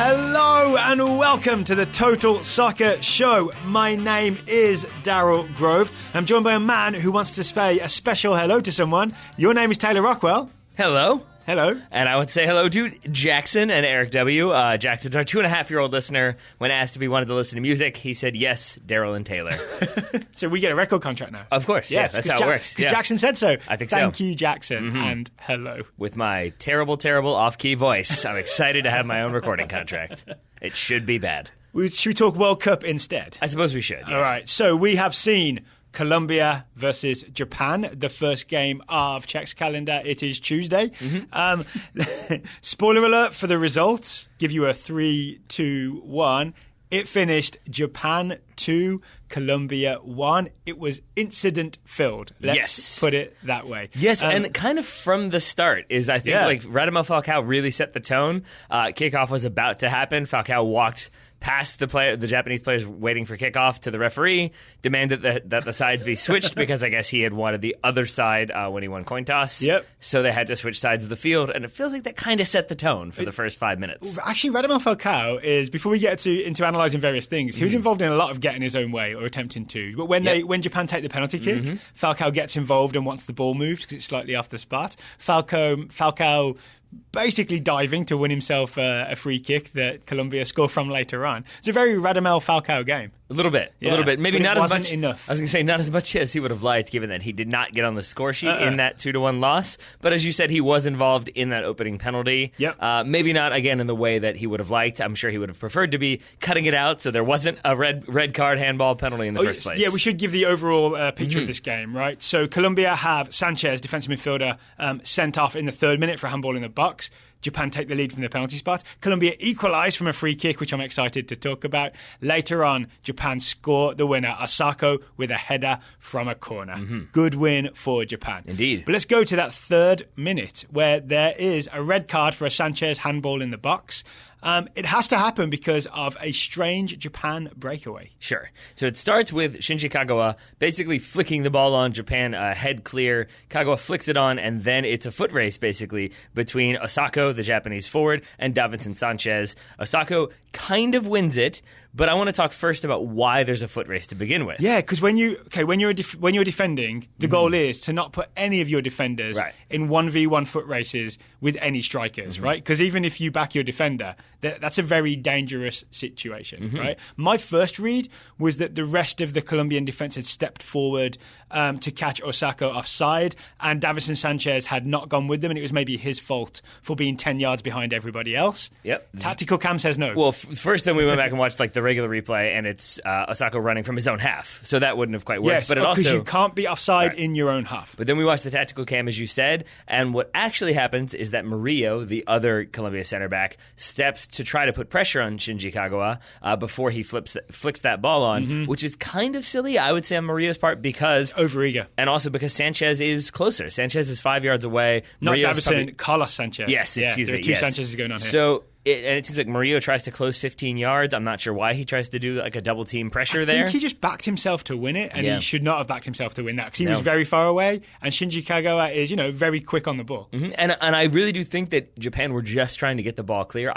Hello and welcome to the Total Soccer Show. My name is Daryl Grove. I'm joined by a man who wants to say a special hello to someone. Your name is Taylor Rockwell. Hello. Hello. And I would say hello to Jackson and Eric W. Jackson's our 2.5-year-old listener. When asked if he wanted to listen to music, he said yes, Daryl and Taylor. So we get a record contract now? Of course, yes, that's how it works. Because Jackson said so. I think so. Thank you, Jackson, and hello. With my terrible, terrible off-key voice, I'm excited to have my own recording contract. It should be bad. Should we talk World Cup instead? I suppose we should, yes. All right, so we have seen Colombia versus Japan, the first game of Czech's calendar. It is Tuesday. Spoiler alert for the results. Give you a 3, 2, 1. It finished Japan 2, Colombia 1. It was incident-filled. Let's put it that way. Yes, and kind of from the start is, I think, like Radamel Falcao really set the tone. Kickoff was about to happen. Falcao walked past the Japanese players waiting for kickoff to the referee, demanded that the sides be switched because I guess he had wanted the other side when he won coin toss. Yep. So they had to switch sides of the field, and it feels like that kind of set the tone for the first 5 minutes. Actually, Radamel Falcao is, before we get into analysing various things, he was involved in a lot of getting his own way or attempting to. But when Japan take the penalty kick, Falcao gets involved and wants the ball moved because it's slightly off the spot. Falcao basically diving to win himself a free kick that Colombia score from later on. It's a very Radamel Falcao game. A little bit. Maybe not as much. Enough. I was going to say not as much as he would have liked, given that he did not get on the score sheet in that 2-1 loss. But as you said, he was involved in that opening penalty. Yep. Maybe not again in the way that he would have liked. I'm sure he would have preferred to be cutting it out, so there wasn't a red card handball penalty in the first place. Yeah, we should give the overall picture of this game, right? So Colombia have Sanchez, defensive midfielder, sent off in the 3rd minute for a handball in the box. Japan take the lead from the penalty spot. Colombia equalise from a free kick, which I'm excited to talk about. Later on, Japan score the winner, Osako, with a header from a corner. Good win for Japan. Indeed. But let's go to that 3rd minute where there is a red card for a Sanchez handball in the box. It has to happen because of a strange Japan breakaway. Sure. So it starts with Shinji Kagawa basically flicking the ball on Japan, head clear. Kagawa flicks it on, and then it's a foot race, basically, between Osako, the Japanese forward, and Davinson Sanchez. Osako kind of wins it, but I want to talk first about why there's a foot race to begin with. Yeah, because when you're defending, the goal is to not put any of your defenders in 1v1 foot races with any strikers, right? Because even if you back your defender, that's a very dangerous situation, right? My first read was that the rest of the Colombian defense had stepped forward to catch Osako offside, and Davinson Sanchez had not gone with them, and it was maybe his fault for being 10 yards behind everybody else. Yep. Tactical Cam says no. Well, first then we went back and watched the regular replay, and it's Osako running from his own half, so that wouldn't have quite worked. Yes, but it also, because you can't be offside in your own half. But then we watched the tactical cam, as you said, and what actually happens is that Murillo, the other Colombia center back, steps to try to put pressure on Shinji Kagawa before he flicks that ball on, which is kind of silly, I would say, on Murillo's part, because overeager, and also because Sanchez is closer. Sanchez is 5 yards away. Not Davinson, Carlos Sanchez. Yes, excuse me. There are two Sanchez's going on here. So. It seems like Murillo tries to close 15 yards. I'm not sure why he tries to do like a double team pressure there. I think he just backed himself to win it, and he should not have backed himself to win that because he was very far away, and Shinji Kagawa is, very quick on the ball. And I really do think that Japan were just trying to get the ball clear.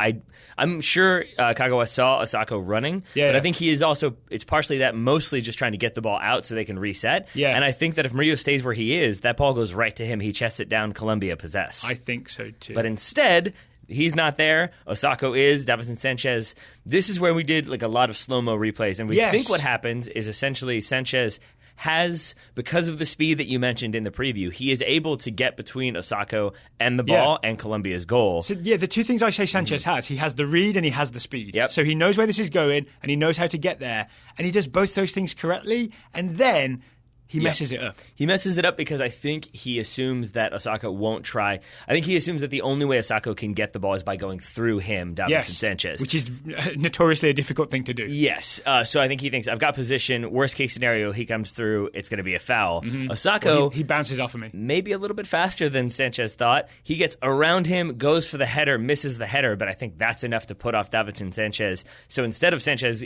I'm sure Kagawa saw Osako running, but I think he is also, it's partially that, mostly just trying to get the ball out so they can reset. Yeah. And I think that if Murillo stays where he is, that ball goes right to him. He chests it down, Colombia possess. I think so too. But instead, he's not there. Osako is. Davinson Sanchez. This is where we did a lot of slow-mo replays. And we think what happens is essentially Sanchez has, because of the speed that you mentioned in the preview, he is able to get between Osako and the ball and Colombia's goal. So, the two things I say Sanchez has, he has the read and he has the speed. Yep. So he knows where this is going and he knows how to get there. And he does both those things correctly. And then he messes it up. He messes it up because I think he assumes that Osako won't try. I think he assumes that the only way Osako can get the ball is by going through him, Davinson Sanchez. Which is notoriously a difficult thing to do. Yes. So I think he thinks, I've got position. Worst case scenario, he comes through. It's going to be a foul. Osako... Well, he bounces off of me. Maybe a little bit faster than Sanchez thought. He gets around him, goes for the header, misses the header, but I think that's enough to put off Davinson Sanchez. So instead of Sanchez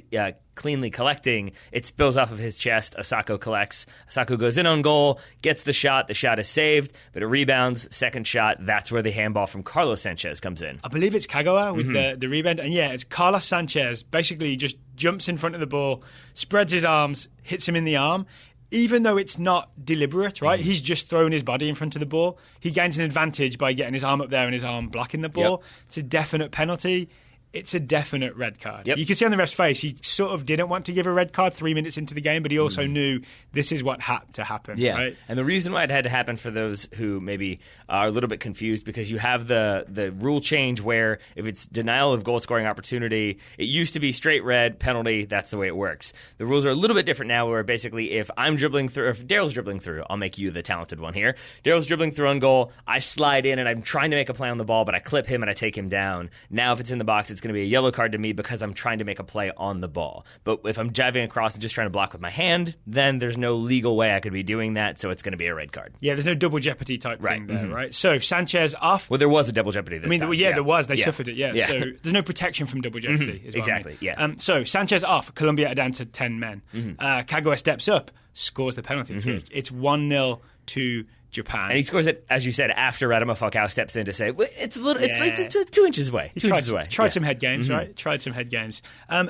cleanly collecting, it spills off of his chest. Osako collects. Osako goes in on goal, gets the shot. The shot is saved, but it rebounds. Second shot, that's where the handball from Carlos Sanchez comes in. I believe it's Kagawa with the rebound. And yeah, it's Carlos Sanchez basically just jumps in front of the ball, spreads his arms, hits him in the arm. Even though it's not deliberate, right? He's just thrown his body in front of the ball. He gains an advantage by getting his arm up there and his arm blocking the ball. Yep. It's a definite penalty. It's a definite red card. Yep. You can see on the ref's face, he sort of didn't want to give a red card 3 minutes into the game, but he also knew this is what had to happen. Yeah, right? And the reason why it had to happen for those who maybe are a little bit confused, because you have the rule change where if it's denial of goal-scoring opportunity, it used to be straight red, penalty, that's the way it works. The rules are a little bit different now where basically if I'm dribbling through, if Daryl's dribbling through, I'll make you the talented one here. Daryl's dribbling through on goal, I slide in and I'm trying to make a play on the ball, but I clip him and I take him down. Now if it's in the box, it's going to be a yellow card to me because I'm trying to make a play on the ball. But if I'm driving across and just trying to block with my hand, then there's no legal way I could be doing that, so it's going to be a red card. Yeah, there's no double jeopardy type thing there, right? So Sanchez off. Well, there was a double jeopardy this time. There was. They suffered it, So there's no protection from double jeopardy. Is what exactly, I mean. So Sanchez off. Colombia are down to 10 men. Kagawa steps up, scores the penalty kick. It's 1-0 to Japan. And he scores it, as you said, after Radamel Falcao steps in to say, well, it's a little, it's 2 inches away. Tried some head games, right? Tried some head games.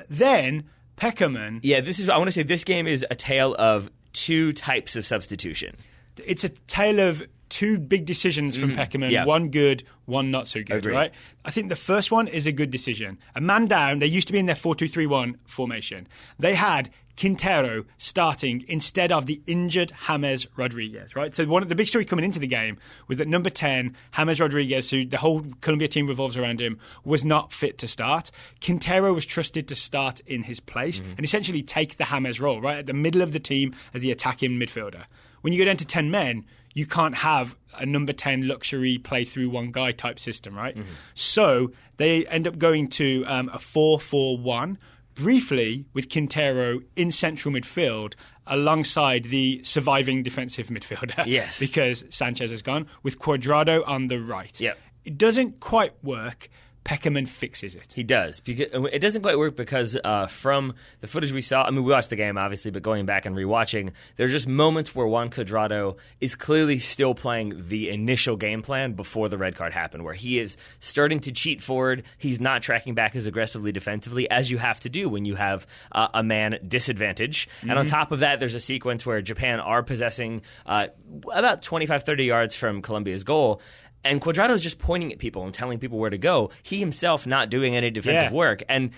Then Peckerman. Yeah, I want to say this game is a tale of 2 types of substitution. It's a tale of 2 big decisions from Peckerman, one good, one not so good, right? I think the first one is a good decision. A man down, they used to be in their 4-2-3-1 formation. They had Quintero starting instead of the injured James Rodriguez, right? So one of the big story coming into the game was that number 10, James Rodriguez, who the whole Colombia team revolves around him, was not fit to start. Quintero was trusted to start in his place and essentially take the James role, right, at the middle of the team as the attacking midfielder. When you go down to 10 men, you can't have a number 10 luxury play through one guy type system, right? So they end up going to a 4-4-1, briefly with Quintero in central midfield alongside the surviving defensive midfielder. Yes. Because Sanchez is gone, with Cuadrado on the right. Yep. It doesn't quite work. Peckerman fixes it. He does. It doesn't quite work because from the footage we saw, I mean, we watched the game, obviously, but going back and rewatching, there's just moments where Juan Cuadrado is clearly still playing the initial game plan before the red card happened, where he is starting to cheat forward. He's not tracking back as aggressively defensively as you have to do when you have a man disadvantage. And on top of that, there's a sequence where Japan are possessing about 25, 30 yards from Colombia's goal. And Cuadrado's just pointing at people and telling people where to go. He himself not doing any defensive work. And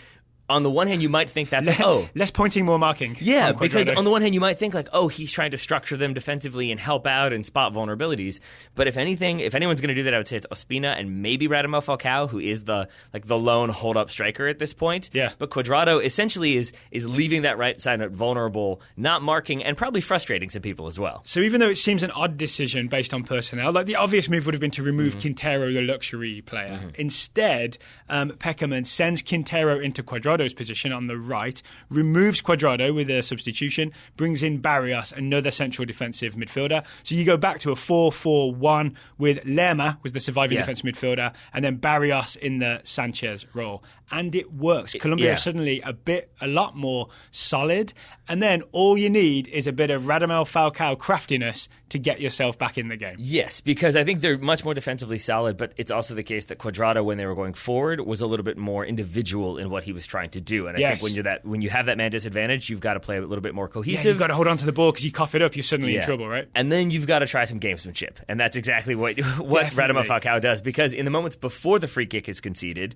on the one hand, you might think that's less pointing, more marking. Yeah, because on the one hand, you might think he's trying to structure them defensively and help out and spot vulnerabilities. But if anyone's going to do that, I would say it's Ospina and maybe Radamel Falcao, who is the lone hold up striker at this point. Yeah. But Cuadrado essentially is leaving that right side vulnerable, not marking, and probably frustrating some people as well. So even though it seems an odd decision based on personnel, the obvious move would have been to remove Quintero, the luxury player. Instead, Peckerman sends Quintero into Cuadrado position on the right, removes Cuadrado with a substitution, brings in Barrios, another central defensive midfielder. So you go back to a 4-4-1 with Lerma was the surviving defensive midfielder, and then Barrios in the Sanchez role. And it works. Colombia is suddenly a lot more solid. And then all you need is a bit of Radamel Falcao craftiness to get yourself back in the game. Yes, because I think they're much more defensively solid, but it's also the case that Cuadrado, when they were going forward, was a little bit more individual in what he was trying to do. And I think when you have that man disadvantage, you've got to play a little bit more cohesive. Yeah, you've got to hold on to the ball because you cough it up, you're suddenly in trouble, right? And then you've got to try some gamesmanship. And that's exactly what Radamel Falcao does, because in the moments before the free kick is conceded,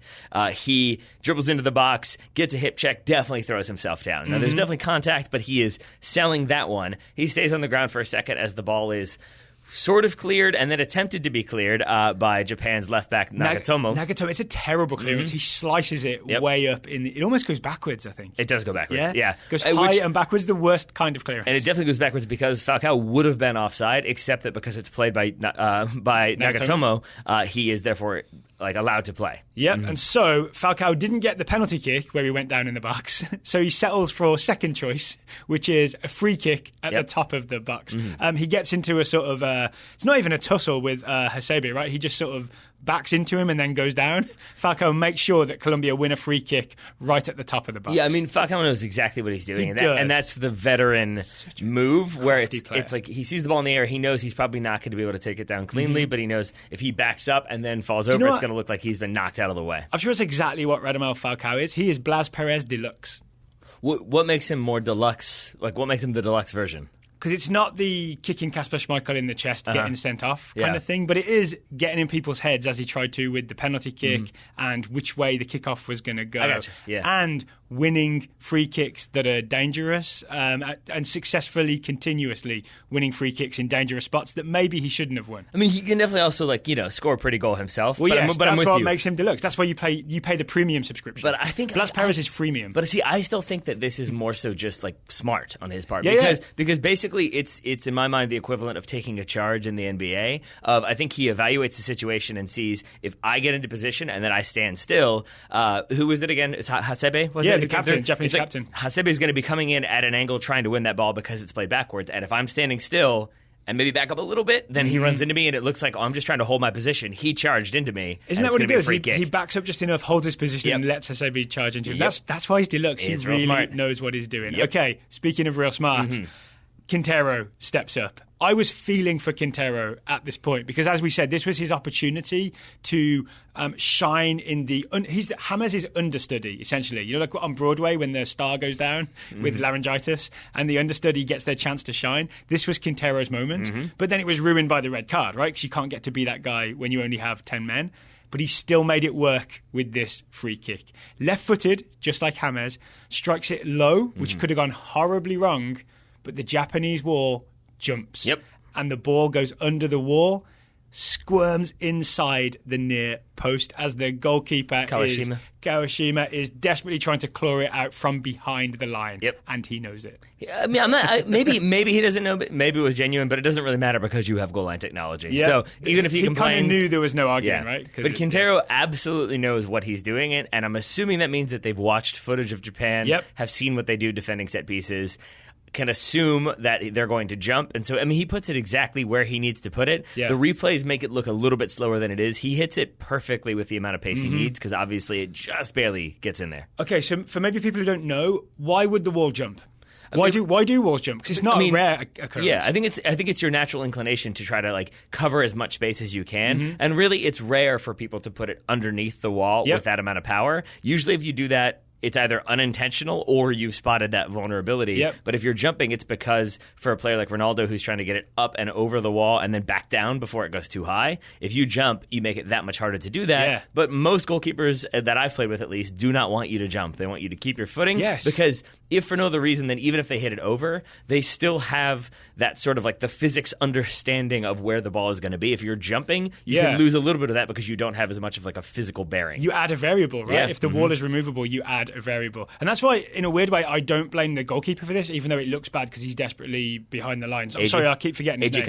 he dribbles into the box, gets a hip check, definitely throws himself down. Now, there's definitely contact, but he is selling that one. He stays on the ground for a second as the ball is sort of cleared and then attempted to be cleared by Japan's left back Nagatomo. Nagatomo, it's a terrible clearance. He slices it way up it almost goes backwards, I think. It does go backwards. Yeah. Goes high and backwards, the worst kind of clearance. And it definitely goes backwards because Falcao would have been offside, except that because it's played by Nagatomo, he is therefore allowed to play. Yep, and so Falcao didn't get the penalty kick where he went down in the box, so he settles for second choice, which is a free kick at the top of the box. He gets into a sort of, it's not even a tussle with Hasebe, right? He just sort of backs into him and then goes down, Falcao makes sure that Colombia win a free kick right at the top of the box. Yeah, I mean, Falcao knows exactly what he's doing. And that's the veteran move where it's like he sees the ball in the air. He knows he's probably not going to be able to take it down cleanly, but he knows if he backs up and then falls over, it's going to look like he's been knocked out of the way. I'm sure it's exactly what Radamel Falcao is. He is Blas Perez deluxe. What makes him more deluxe? Like, what makes him the deluxe version? Because it's not the kicking Kasper Schmeichel in the chest, getting sent off kind of thing, but it is getting in people's heads as he tried to with the penalty kick and which way the kickoff was going to go. I gotcha. Yeah. And winning free kicks that are dangerous and successfully, continuously winning free kicks in dangerous spots that maybe he shouldn't have won. I mean, he can definitely also, score a pretty goal himself. Well, yes, that's what makes him deluxe. That's why you pay the premium subscription. But I think Blas Perez is freemium. But see, I still think that this is more so just smart on his part. Yeah, because basically it's in my mind the equivalent of taking a charge in the NBA. I think he evaluates the situation and sees if I get into position and then I stand still. Who was it again? Is Hasebe? Was it? The captain, Japanese captain. Hasebe is going to be coming in at an angle trying to win that ball because it's played backwards. And if I'm standing still and maybe back up a little bit, then he runs into me and it looks like, I'm just trying to hold my position. He charged into me. Isn't that what he does? He backs up just enough, holds his position, and lets Hasebe charge into him. That's why he's deluxe. He really knows what he's doing. Yep. Okay, speaking of real smart, Quintero steps up. I was feeling for Quintero at this point because, as we said, this was his opportunity to shine in the... James' understudy, essentially. You know, like on Broadway when the star goes down with laryngitis and the understudy gets their chance to shine. This was Quintero's moment. But then it was ruined by the red card, right? Because you can't get to be that guy when you only have 10 men. But he still made it work with this free kick. Left-footed, just like James, strikes it low, which could have gone horribly wrong, but the Japanese wall jumps. Yep. And the ball goes under the wall, squirms inside the near post as the goalkeeper Kawashima is desperately trying to claw it out from behind the line. Yep. And he knows it. I mean, maybe he doesn't know, but maybe it was genuine, but it doesn't really matter because you have goal line technology. Yep. So even if he complains... kind of knew there was no argument, right? But Quintero absolutely knows what he's doing, and I'm assuming that means that they've watched footage of Japan, have seen what they do defending set pieces, can assume that they're going to jump. And so, I mean, he puts it exactly where he needs to put it. Yeah. The replays make it look a little bit slower than it is. He hits it perfectly with the amount of pace he needs because obviously it just barely gets in there. Okay, so for maybe people who don't know, why would the wall jump? Why do walls jump? Because it's not a rare occurrence. Yeah, I think it's your natural inclination to try to cover as much space as you can. And really, it's rare for people to put it underneath the wall with that amount of power. Usually, if you do that, it's either unintentional or you've spotted that vulnerability. Yep. But if you're jumping, it's because for a player like Ronaldo who's trying to get it up and over the wall and then back down before it goes too high, if you jump, you make it that much harder to do that. Yeah. But most goalkeepers that I've played with at least do not want you to jump. They want you to keep your footing. Yes. Because if for no other reason, then even if they hit it over, they still have that sort of the physics understanding of where the ball is going to be. If you're jumping, you can lose a little bit of that because you don't have as much of a physical bearing. You add a variable, right? Yeah. If the wall is removable, you add a variable. And that's why, in a weird way, I don't blame the goalkeeper for this, even though it looks bad because he's desperately behind the lines. I'm sorry, I keep forgetting his name.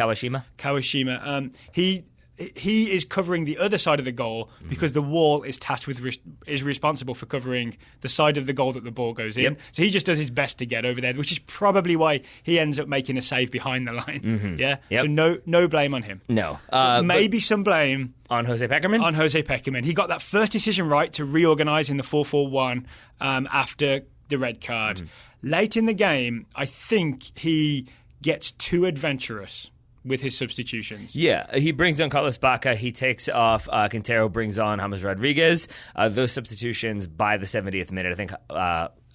Kawashima. He is covering the other side of the goal because the wall is tasked with is responsible for covering the side of the goal that the ball goes in. So he just does his best to get over there, which is probably why he ends up making a save behind the line. So no blame on him. No, maybe some blame on Jose Pekerman. He got that first decision right to reorganise in the 4-4-1 after the red card. Late in the game, I think he gets too adventurous with his substitutions. Yeah, he brings on Carlos Bacca, he takes off Quintero, brings on James Rodriguez. Those substitutions by the 70th minute, I think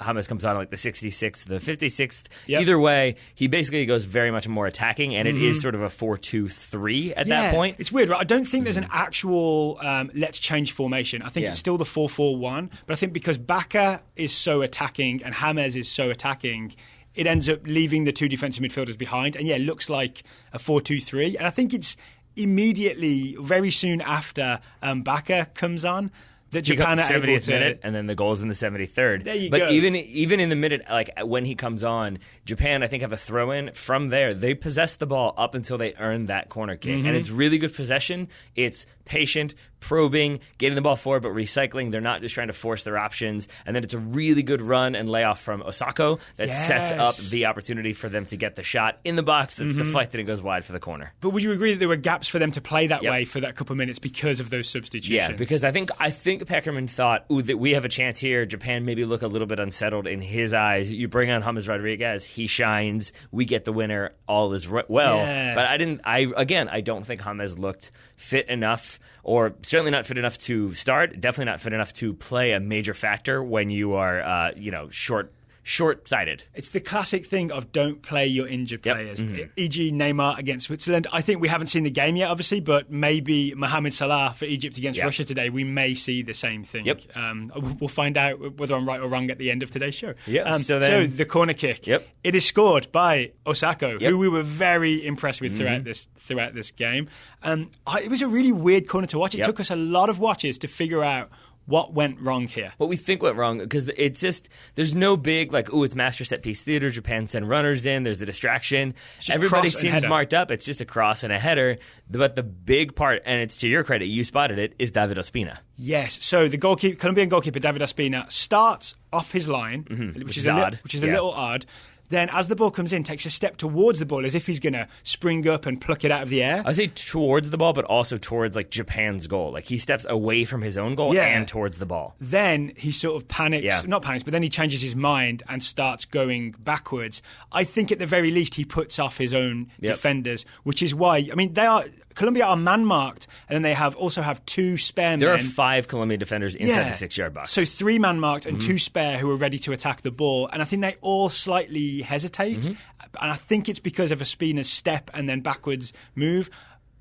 James comes on the 66th, the 56th. Yep. Either way, he basically goes very much more attacking, and it is sort of a 4-2-3 at that point. It's weird, right? I don't think there's an actual let's change formation. I think it's still the 4-4-1, but I think because Bacca is so attacking and James is so attacking, it ends up leaving the two defensive midfielders behind. And it looks like a 4-2-3. And I think it's immediately, very soon after Bacca comes on, that Japan are able to... 70th minute, and then the goal's in the 73rd. There you go. But even in the minute, when he comes on, Japan, I think, have a throw-in. From there, they possess the ball up until they earn that corner kick. And it's really good possession. It's patient, probing, getting the ball forward, but recycling. They're not just trying to force their options. And then it's a really good run and layoff from Osako that sets up the opportunity for them to get the shot in the box that's deflected and goes wide for the corner. But would you agree that there were gaps for them to play that way for that couple of minutes because of those substitutions? Yeah, because I think Peckerman thought, that we have a chance here. Japan maybe look a little bit unsettled in his eyes. You bring on James Rodriguez, he shines, we get the winner, all is well. Yeah. But I don't think James looked fit enough, or certainly not fit enough to start, definitely not fit enough to play a major factor when you are, short-sighted. It's the classic thing of don't play your injured players. E.g. Neymar against Switzerland. I think we haven't seen the game yet, obviously, but maybe Mohamed Salah for Egypt against Russia today, we may see the same thing. We'll find out whether I'm right or wrong at the end of today's show. So the corner kick. It is scored by Osako, who we were very impressed with throughout this game. It was a really weird corner to watch. It took us a lot of watches to figure out what went wrong here. What we think went wrong, because it's just, there's no big, it's master set piece theater, Japan send runners in, there's a distraction. Everybody seems marked up, it's just a cross and a header. But the big part, and it's to your credit, you spotted it, is David Ospina. Yes, so the Colombian goalkeeper, David Ospina, starts off his line, which is odd. Which is a little odd. Then, as the ball comes in, takes a step towards the ball as if he's going to spring up and pluck it out of the air. I say towards the ball, but also towards Japan's goal. He steps away from his own goal and towards the ball. Then he sort of panics, not panics, but then he changes his mind and starts going backwards. I think at the very least he puts off his own defenders, which is why, Colombia are man-marked, and then they also have two spare men. There are 5 Colombian defenders inside the 6-yard box. So 3 man-marked and 2 spare who are ready to attack the ball. And I think they all slightly hesitate. And I think it's because of Ospina's step and then backwards move.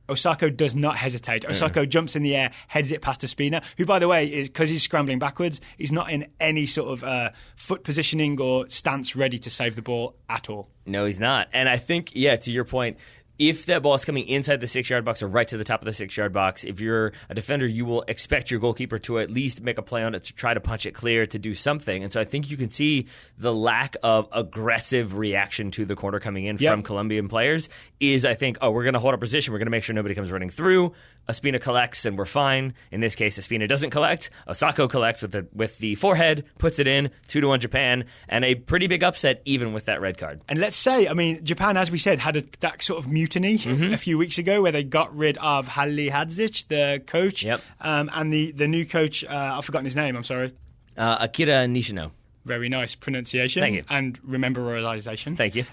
Osako does not hesitate. Osako jumps in the air, heads it past Ospina, who, by the way, is because he's scrambling backwards, he's not in any sort of foot positioning or stance ready to save the ball at all. No, he's not. And I think, to your point, if that ball is coming inside the 6-yard box or right to the top of the 6-yard box, if you're a defender, you will expect your goalkeeper to at least make a play on it, to try to punch it clear, to do something. And so I think you can see the lack of aggressive reaction to the corner coming in from Colombian players is, I think, we're going to hold our position. We're going to make sure nobody comes running through. Ospina collects, and we're fine. In this case, Ospina doesn't collect. Osako collects with the forehead, puts it in, 2-1 Japan, and a pretty big upset even with that red card. And let's say, Japan, as we said, had that sort of mutiny a few weeks ago where they got rid of Halihadzic, the coach, and the new coach, I've forgotten his name, I'm sorry. Akira Nishino. Very nice pronunciation. Thank you. And rememberization. Thank you.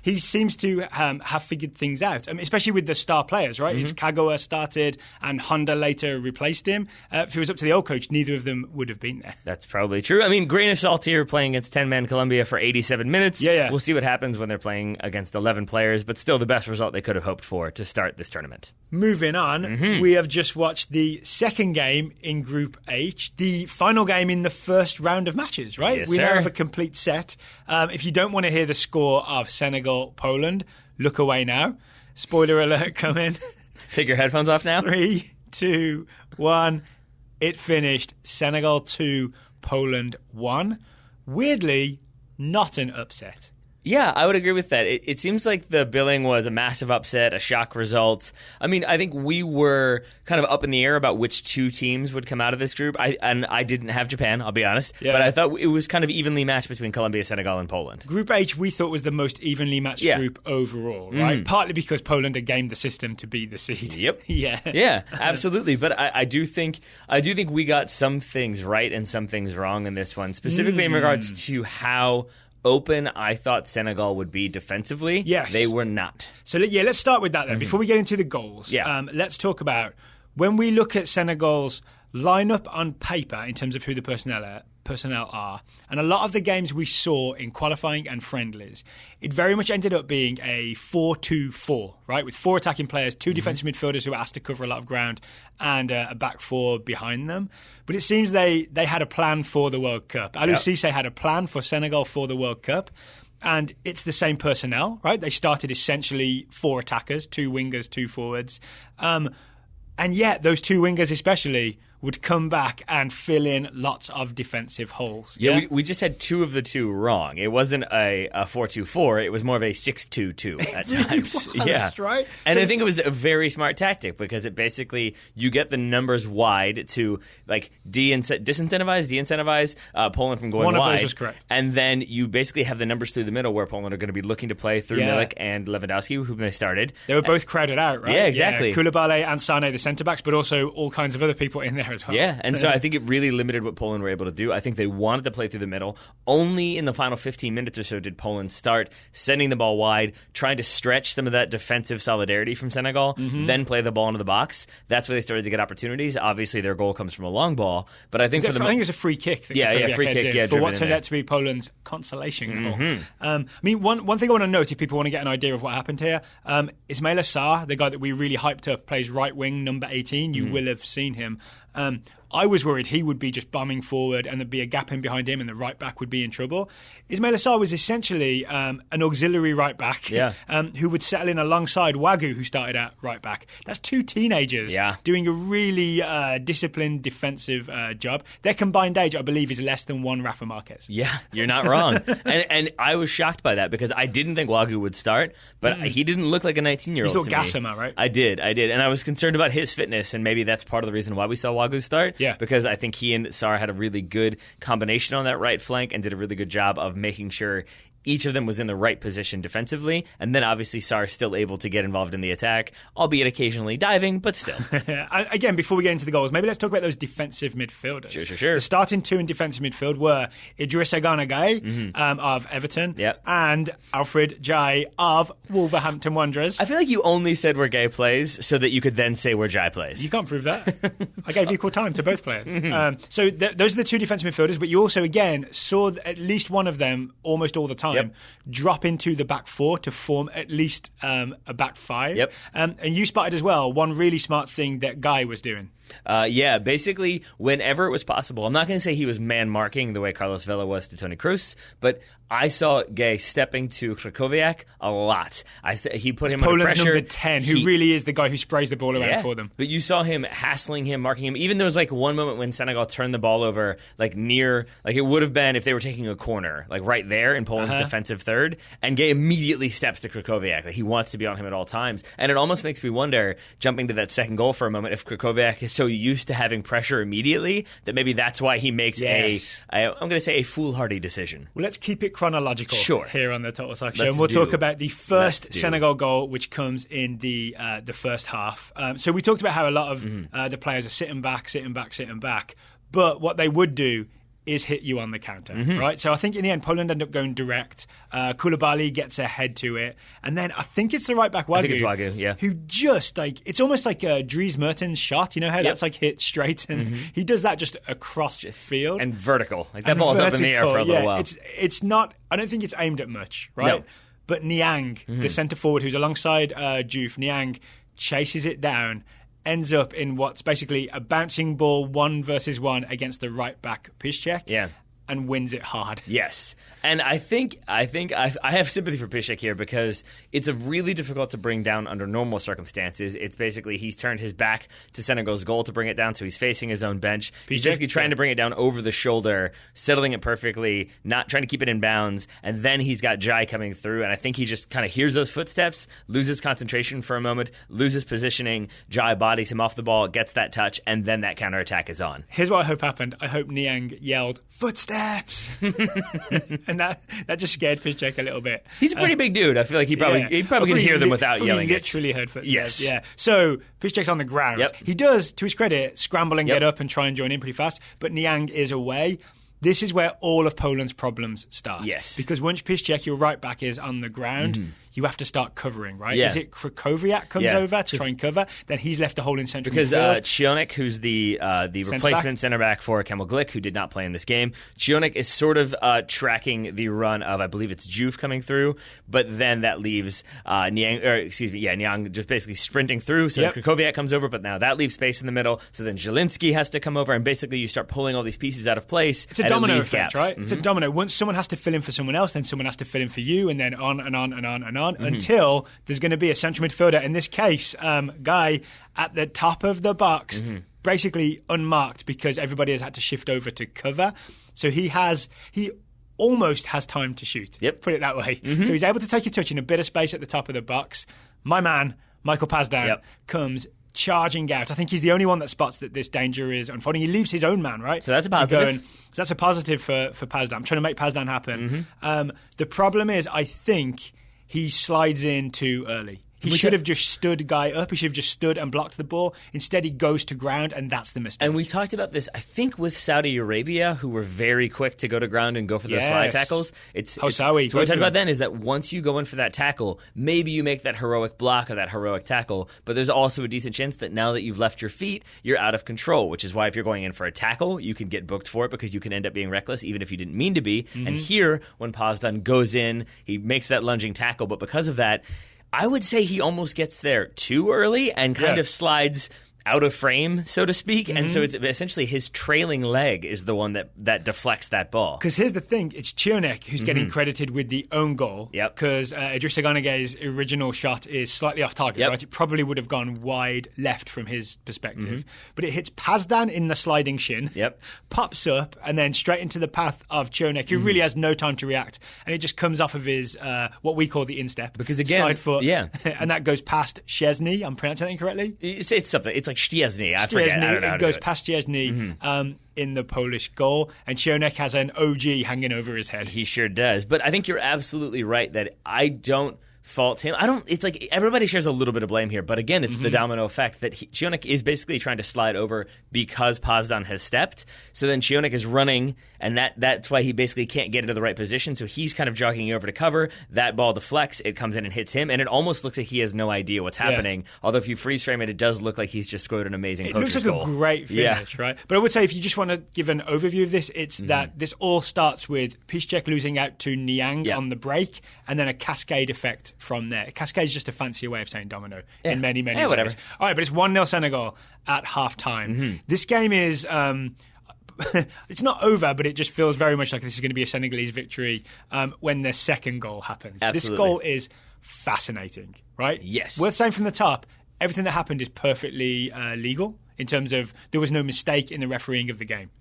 He seems to have figured things out, especially with the star players, right? It's Kagawa started and Honda later replaced him. If it was up to the old coach, neither of them would have been there. That's probably true. Grain of salt here, playing against 10-man Colombia for 87 minutes. We'll see what happens when they're playing against 11 players, but still the best result they could have hoped for to start this tournament. Moving on, we have just watched the second game in Group H, the final game in the first round of matches, right? Yes, we now have a complete set. If you don't want to hear the score of Senegal-Poland, look away now. Spoiler alert coming. Take your headphones off now. 3, 2, 1. It finished. Senegal 2, Poland 1. Weirdly, not an upset. Yeah, I would agree with that. It seems like the billing was a massive upset, a shock result. I think we were kind of up in the air about which 2 teams would come out of this group. I didn't have Japan, I'll be honest. But I thought it was kind of evenly matched between Colombia, Senegal, and Poland. Group H, we thought was the most evenly matched group overall, right? Partly because Poland had gamed the system to be the seed. Yep. Yeah, absolutely. But I do think we got some things right and some things wrong in this one, specifically in regards to how open I thought Senegal would be defensively. Yes. They were not. So, let's start with that then. Before we get into the goals, let's talk about when we look at Senegal's lineup on paper in terms of who the personnel are, and a lot of the games we saw in qualifying and friendlies, it very much ended up being a 4-2-4, right? With 4 attacking players, 2 defensive midfielders who were asked to cover a lot of ground, and a back 4 behind them. But it seems they had a plan for the World Cup. Aliou Cissé had a plan for Senegal for the World Cup, and it's the same personnel, right? They started essentially 4 attackers, 2 wingers, 2 forwards. And yet those 2 wingers especially would come back and fill in lots of defensive holes. Yeah, we just had two of the two wrong. It wasn't a 4-2-4. It was more of a 6-2-2 at times. Yeah, right. And I think it was a very smart tactic because it basically you get the numbers wide to like de-incentivize Poland from going wide. One of those was correct. And then you basically have the numbers through the middle where Poland are going to be looking to play through Milik and Lewandowski, whom they started. They were both crowded out, right? Yeah, exactly. Koulibaly and Sané, the centre-backs, but also all kinds of other people in there as well. Yeah, and so I think it really limited what Poland were able to do. I think they wanted to play through the middle. Only in the final 15 minutes or so did Poland start sending the ball wide, trying to stretch some of that defensive solidarity from Senegal, then play the ball into the box. That's where they started to get opportunities. Obviously, their goal comes from a long ball, but I think I think it was a free kick. Free kick. For what turned out to be Poland's consolation goal. I mean, one thing I want to note, if people want to get an idea of what happened here, Ismaila Sarr, the guy that we really hyped up, plays right wing, number 18. You will have seen him. I was worried he would be just bombing forward and there'd be a gap in behind him and the right back would be in trouble. Ismaila Sarr was essentially an auxiliary right back who would settle in alongside Wagu, who started at right back. That's two teenagers doing a really disciplined defensive job. Their combined age, I believe, is less than one Rafa Marquez. Yeah, you're not wrong. and I was shocked by that because I didn't think Wagu would start, but he didn't look like a 19-year-old You thought Gassama, right? I did. And I was concerned about his fitness, and maybe that's part of the reason why we saw Wagu start. Yeah. Because I think he and Sarr had a really good combination on that right flank and did a really good job of making sure each of them was in the right position defensively, and then obviously Sarr still able to get involved in the attack, albeit occasionally diving, but still. Again, before we get into the goals, maybe let's talk about those defensive midfielders. Sure. The starting two in defensive midfield were Idrissa Gana Gueye of Everton and Alfred Jai of Wolverhampton Wanderers. I feel like you only said where Gueye plays so that you could then say where Jai plays. You can't prove that. I gave equal time to both players. So those are the two defensive midfielders, but you also, again, saw at least one of them almost all the time drop into the back four to form at least a back five. And you spotted as well one really smart thing that Guy was doing. Basically, whenever it was possible, I'm not going to say he was man-marking the way Carlos Vela was to Toni Kroos, but I saw Gueye stepping to Krychowiak a lot. He put him under Poland's pressure. number 10, who really is the guy who sprays the ball around for them. But you saw him hassling him, marking him. Even there was like one moment when Senegal turned the ball over, like near, like it would have been if they were taking a corner, like right there in Poland's defensive third, and Gueye immediately steps to Krychowiak. Like he wants to be on him at all times. And it almost makes me wonder, jumping to that second goal for a moment, if Krychowiak is so used to having pressure immediately that maybe that's why he makes I'm going to say a foolhardy decision. Well, let's keep it chronological here on the Total Soccer Show. And we'll talk about the first Senegal goal, which comes in the first half. So we talked about how a lot of the players are sitting back. But what they would do is hit you on the counter, right? So I think in the end, Poland end up going direct. Koulibaly gets ahead to it. And then I think it's the right back, Wagu. I think it's Wagu, who just, like, it's almost like a Dries Mertens shot. You know how that's, like, hit straight? And he does that just across field. And vertical. Like, that ball's up in the air for a little while. It's not, I don't think it's aimed at much, right? No. But Niang, the centre-forward who's alongside Diouf, Niang chases it down, ends up in what's basically a bouncing ball 1-versus-1 against the right back Piszczek. And wins it hard. Yes. And I think I have sympathy for Piszczek here because it's really difficult to bring down under normal circumstances. It's basically he's turned his back to Senegal's goal to bring it down, so he's facing his own bench. He's basically trying to bring it down over the shoulder, settling it perfectly, not trying to keep it in bounds, and then he's got Jai coming through, and I think he just kind of hears those footsteps, loses concentration for a moment, loses positioning, Jai bodies him off the ball, gets that touch, and then that counterattack is on. Here's what I hope happened. I hope Niang yelled, "Footsteps!" And that just scared Piszczek a little bit. He's a pretty big dude. I feel like he probably can hear them without yelling. He literally heard footsteps. Yes. Yeah. So Piszczek's on the ground. He does, to his credit, scramble and get up and try and join in pretty fast. But Niang is away. This is where all of Poland's problems start. Yes. Because once Piszczek, your right back, is on the ground, you have to start covering, right? Yeah. Is it Krychowiak comes over to try and cover? Then he's left a hole in central because midfield. Cionek, who's the replacement centre back for Kamil Glik, who did not play in this game, Cionek is sort of tracking the run of, I believe it's Diouf coming through, but then that leaves Niang just basically sprinting through. So Krychowiak comes over, but now that leaves space in the middle. So then Zielinski has to come over, and basically you start pulling all these pieces out of place. It's a domino effect, right? It's a domino. Once someone has to fill in for someone else, then someone has to fill in for you, and then on and on and on and on until there's going to be a central midfielder. In this case, Guy at the top of the box basically unmarked because everybody has had to shift over to cover. So he almost has time to shoot. Yep. Put it that way. So he's able to take a touch in a bit of space at the top of the box. My man, Michael Pazdan, comes charging out. I think he's the only one that spots that this danger is unfolding. He leaves his own man, right? So that's a positive. So that's a positive for Pazdan. I'm trying to make Pazdan happen. The problem is, I think he slides in too early. He should have just stood guy up. He should have just stood and blocked the ball. Instead, he goes to ground, and that's the mistake. And we talked about this, I think, with Saudi Arabia, who were very quick to go to ground and go for those slide tackles. So what we talked about then is that once you go in for that tackle, maybe you make that heroic block or that heroic tackle, but there's also a decent chance that now that you've left your feet, you're out of control, which is why if you're going in for a tackle, you can get booked for it because you can end up being reckless, even if you didn't mean to be. And here, when Pazdan goes in, he makes that lunging tackle, but because of that, I would say he almost gets there too early and kind of slides out of frame, so to speak. And so it's essentially his trailing leg is the one that deflects that ball. Because here's the thing, it's Cionek who's getting credited with the own goal. Because Idrissa Gunage's original shot is slightly off target, right? It probably would have gone wide left from his perspective. But it hits Pazdan in the sliding shin, pops up, and then straight into the path of Cionek, who really has no time to react. And it just comes off of his, what we call the instep. Because again, side foot. And that goes past Szczesny. I'm pronouncing that incorrectly? It's something. It's like Szczesny. I forget. I don't know. It goes past Szczesny in the Polish goal, and Cionek has an OG hanging over his head. He sure does. But I think you're absolutely right that I don't fault him. It's like everybody shares a little bit of blame here, but again, it's the domino effect that Cionek is basically trying to slide over because Pazdan has stepped. So then Cionek is running, and that's why he basically can't get into the right position. So he's kind of jogging over to cover. That ball deflects. It comes in and hits him, and it almost looks like he has no idea what's happening. Although if you freeze frame it, it does look like he's just scored an amazing poacher's goal. It looks like a great finish, right? But I would say if you just want to give an overview of this, it's that this all starts with Piszczek losing out to Niang on the break, and then a cascade effect from there. Cascade is just a fancier way of saying domino in many ways. Whatever. All right, but it's 1-0 Senegal at half-time. This game is... it's not over, but it just feels very much like this is going to be a Senegalese victory when the second goal happens. Absolutely. This goal is fascinating, right? Yes. Worth saying from the top, everything that happened is perfectly legal in terms of there was no mistake in the refereeing of the game.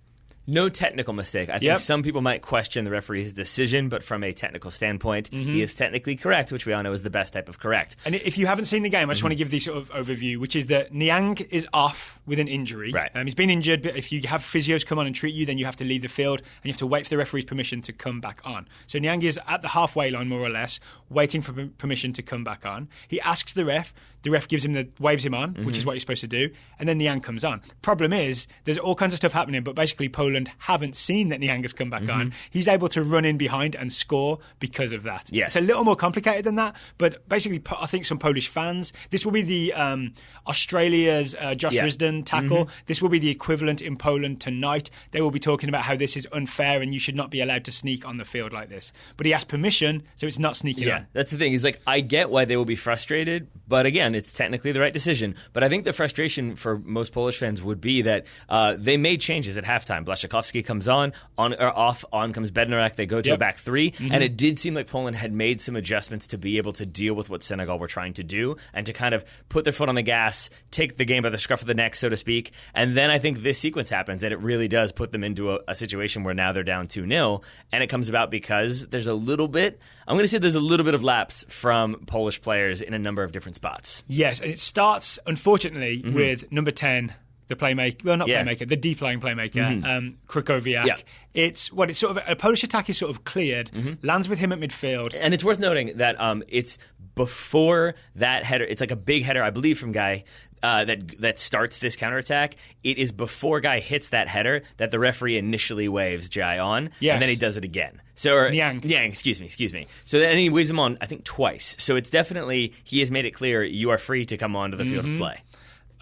No technical mistake. I think some people might question the referee's decision, but from a technical standpoint, he is technically correct, which we all know is the best type of correct. And if you haven't seen the game, I just want to give this sort of overview, which is that Niang is off with an injury. Right. He's been injured, but if you have physios come on and treat you, then you have to leave the field and you have to wait for the referee's permission to come back on. So Niang is at the halfway line, more or less, waiting for permission to come back on. He asks the ref. The ref waves him on, which is what you're supposed to do, and then Niang comes on. Problem is, there's all kinds of stuff happening, but basically Poland haven't seen that Niang has come back on. He's able to run in behind and score because of that. Yes. It's a little more complicated than that, but basically I think some Polish fans, this will be the Australia's Josh Risden tackle. This will be the equivalent in Poland tonight. They will be talking about how this is unfair and you should not be allowed to sneak on the field like this. But he has permission, so it's not sneaking on. That's the thing. He's like, I get why they will be frustrated, but again, it's technically the right decision. But I think the frustration for most Polish fans would be that they made changes at halftime. Blaszczykowski comes on or off, on comes Bednarek. They go to a back three, and it did seem like Poland had made some adjustments to be able to deal with what Senegal were trying to do and to kind of put their foot on the gas, take the game by the scruff of the neck, so to speak. And then I think this sequence happens, and it really does put them into a situation where now they're down 2-0, and it comes about because there's a little bit of lapse from Polish players in a number of different spots. Yes, and it starts, unfortunately, with number 10, the playmaker, well, not playmaker, the deep-lying playmaker, Krychowiak. It's sort of a Polish attack is sort of cleared, lands with him at midfield. And it's worth noting that it's before that header. It's like a big header, I believe, from Guy that starts this counterattack. It is before Guy hits that header that the referee initially waves Jai on, and then he does it again. Niang, excuse me. So then he waves him on, I think, twice. So it's definitely, he has made it clear you are free to come onto the field and play.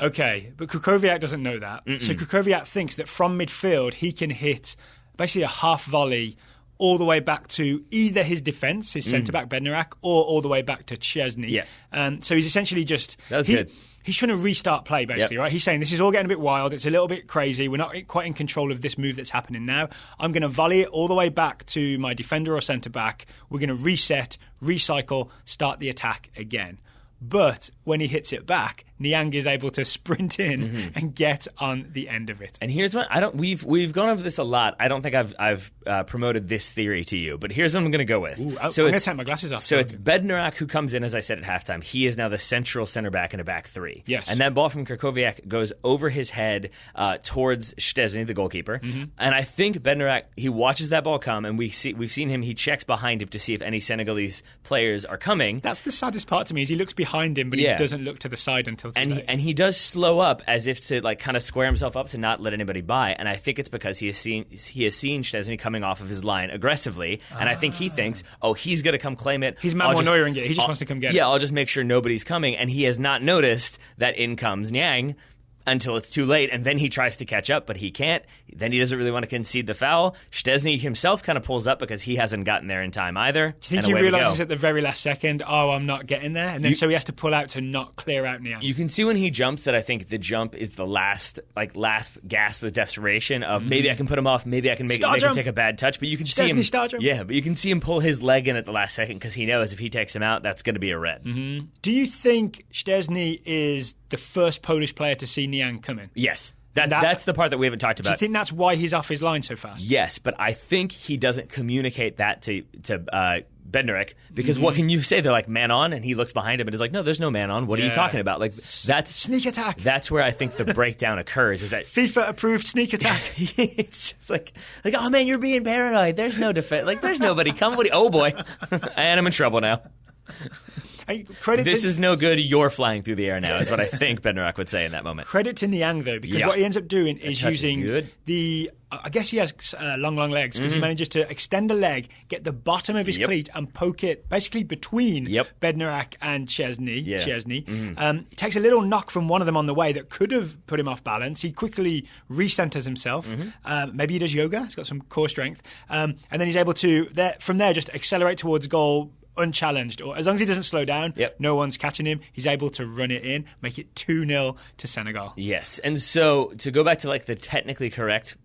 Okay, but Krychowiak doesn't know that. So Krychowiak thinks that from midfield he can hit basically a half volley all the way back to either his defence, his centre-back Bednarek, or all the way back to Szczesny. So he's essentially just... That's good. He's trying to restart play, basically, right? He's saying, this is all getting a bit wild. It's a little bit crazy. We're not quite in control of this move that's happening now. I'm going to volley it all the way back to my defender or centre-back. We're going to reset, recycle, start the attack again. But when he hits it back, Niang is able to sprint in and get on the end of it. And here's what we've gone over this a lot. I don't think I've promoted this theory to you, but here's what I'm going to go with. Ooh, I'm going to take my glasses off. So it's Bednarak who comes in, as I said at halftime. He is now the central center back in a back three. Yes. And that ball from Krychowiak goes over his head towards Szczesny, the goalkeeper. And I think Bednarak, he watches that ball come, and we've seen him. He checks behind him to see if any Senegalese players are coming. That's the saddest part to me. Is he looks behind him, but he doesn't look to the side until too late. And he does slow up as if to like kind of square himself up to not let anybody by. And I think it's because he has seen Szczesny coming off of his line aggressively, and I think he thinks, he's going to come claim it. He's Matt Neuering it. He just wants to come get it. Yeah, I'll just make sure nobody's coming, and he has not noticed that in comes Niang until it's too late, and then he tries to catch up, but he can't. Then he doesn't really want to concede the foul. Szczesny himself kind of pulls up because he hasn't gotten there in time either. Do you think he realizes at the very last second, I'm not getting there? And then so he has to pull out to not clear out Niang. You can see when he jumps that I think the jump is the last gasp of desperation of maybe I can put him off, maybe I can make him take a bad touch, but you can see him. Yeah, but you can see him pull his leg in at the last second because he knows if he takes him out, that's going to be a red. Do you think Szczesny is the first Polish player to see Niang coming? Yes. That's the part that we haven't talked about. Do you think that's why he's off his line so fast? Yes, but I think he doesn't communicate that to Bednarik because what can you say? They're like, man on, and he looks behind him and is like, no, there's no man on. What are you talking about? Like that's sneak attack. That's where I think the breakdown occurs. Is that FIFA approved sneak attack? It's just like oh man, you're being paranoid. There's no defense. Like there's nobody. Oh boy, and I'm in trouble now. This is no good. You're flying through the air now, is what I think Bednarak would say in that moment. Credit to Niang, though, because what he ends up doing is using the... I guess he has long legs because he manages to extend a leg, get the bottom of his cleat and poke it basically between Bednarak and Szczesny. He takes a little knock from one of them on the way that could have put him off balance. He quickly recenters himself. Maybe he does yoga. He's got some core strength. And then he's able to, from there, just accelerate towards goal unchallenged, or as long as he doesn't slow down, no one's catching him. He's able to run it in, make it 2-0 to Senegal. Yes, and so to go back to like the technically correct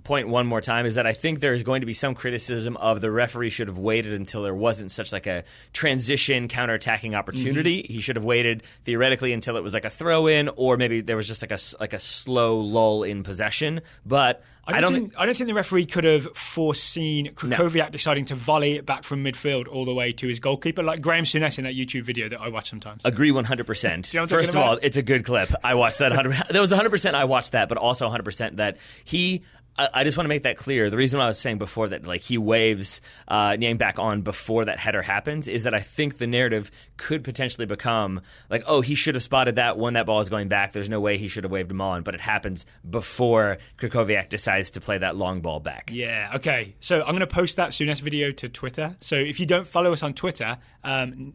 point one more time is that I think there is going to be some criticism of the referee should have waited until there wasn't such like a transition counterattacking opportunity. He should have waited theoretically until it was like a throw in, or maybe there was just like a slow lull in possession. But I don't think the referee could have foreseen Krychowiak deciding to volley it back from midfield all the way to his goalkeeper, like Graham Souness in that YouTube video that I watch sometimes. Agree 100%. First of all, it's a good clip. I watched that 100%. There was 100% I watched that, but also 100% that he... I just want to make that clear. The reason why I was saying before that like he waves Niang back on before that header happens is that I think the narrative could potentially become like, he should have spotted that when that ball is going back. There's no way he should have waved him on, but it happens before Krychowiak decides to play that long ball back. Yeah, okay. So I'm going to post that Souness video to Twitter. So if you don't follow us on Twitter,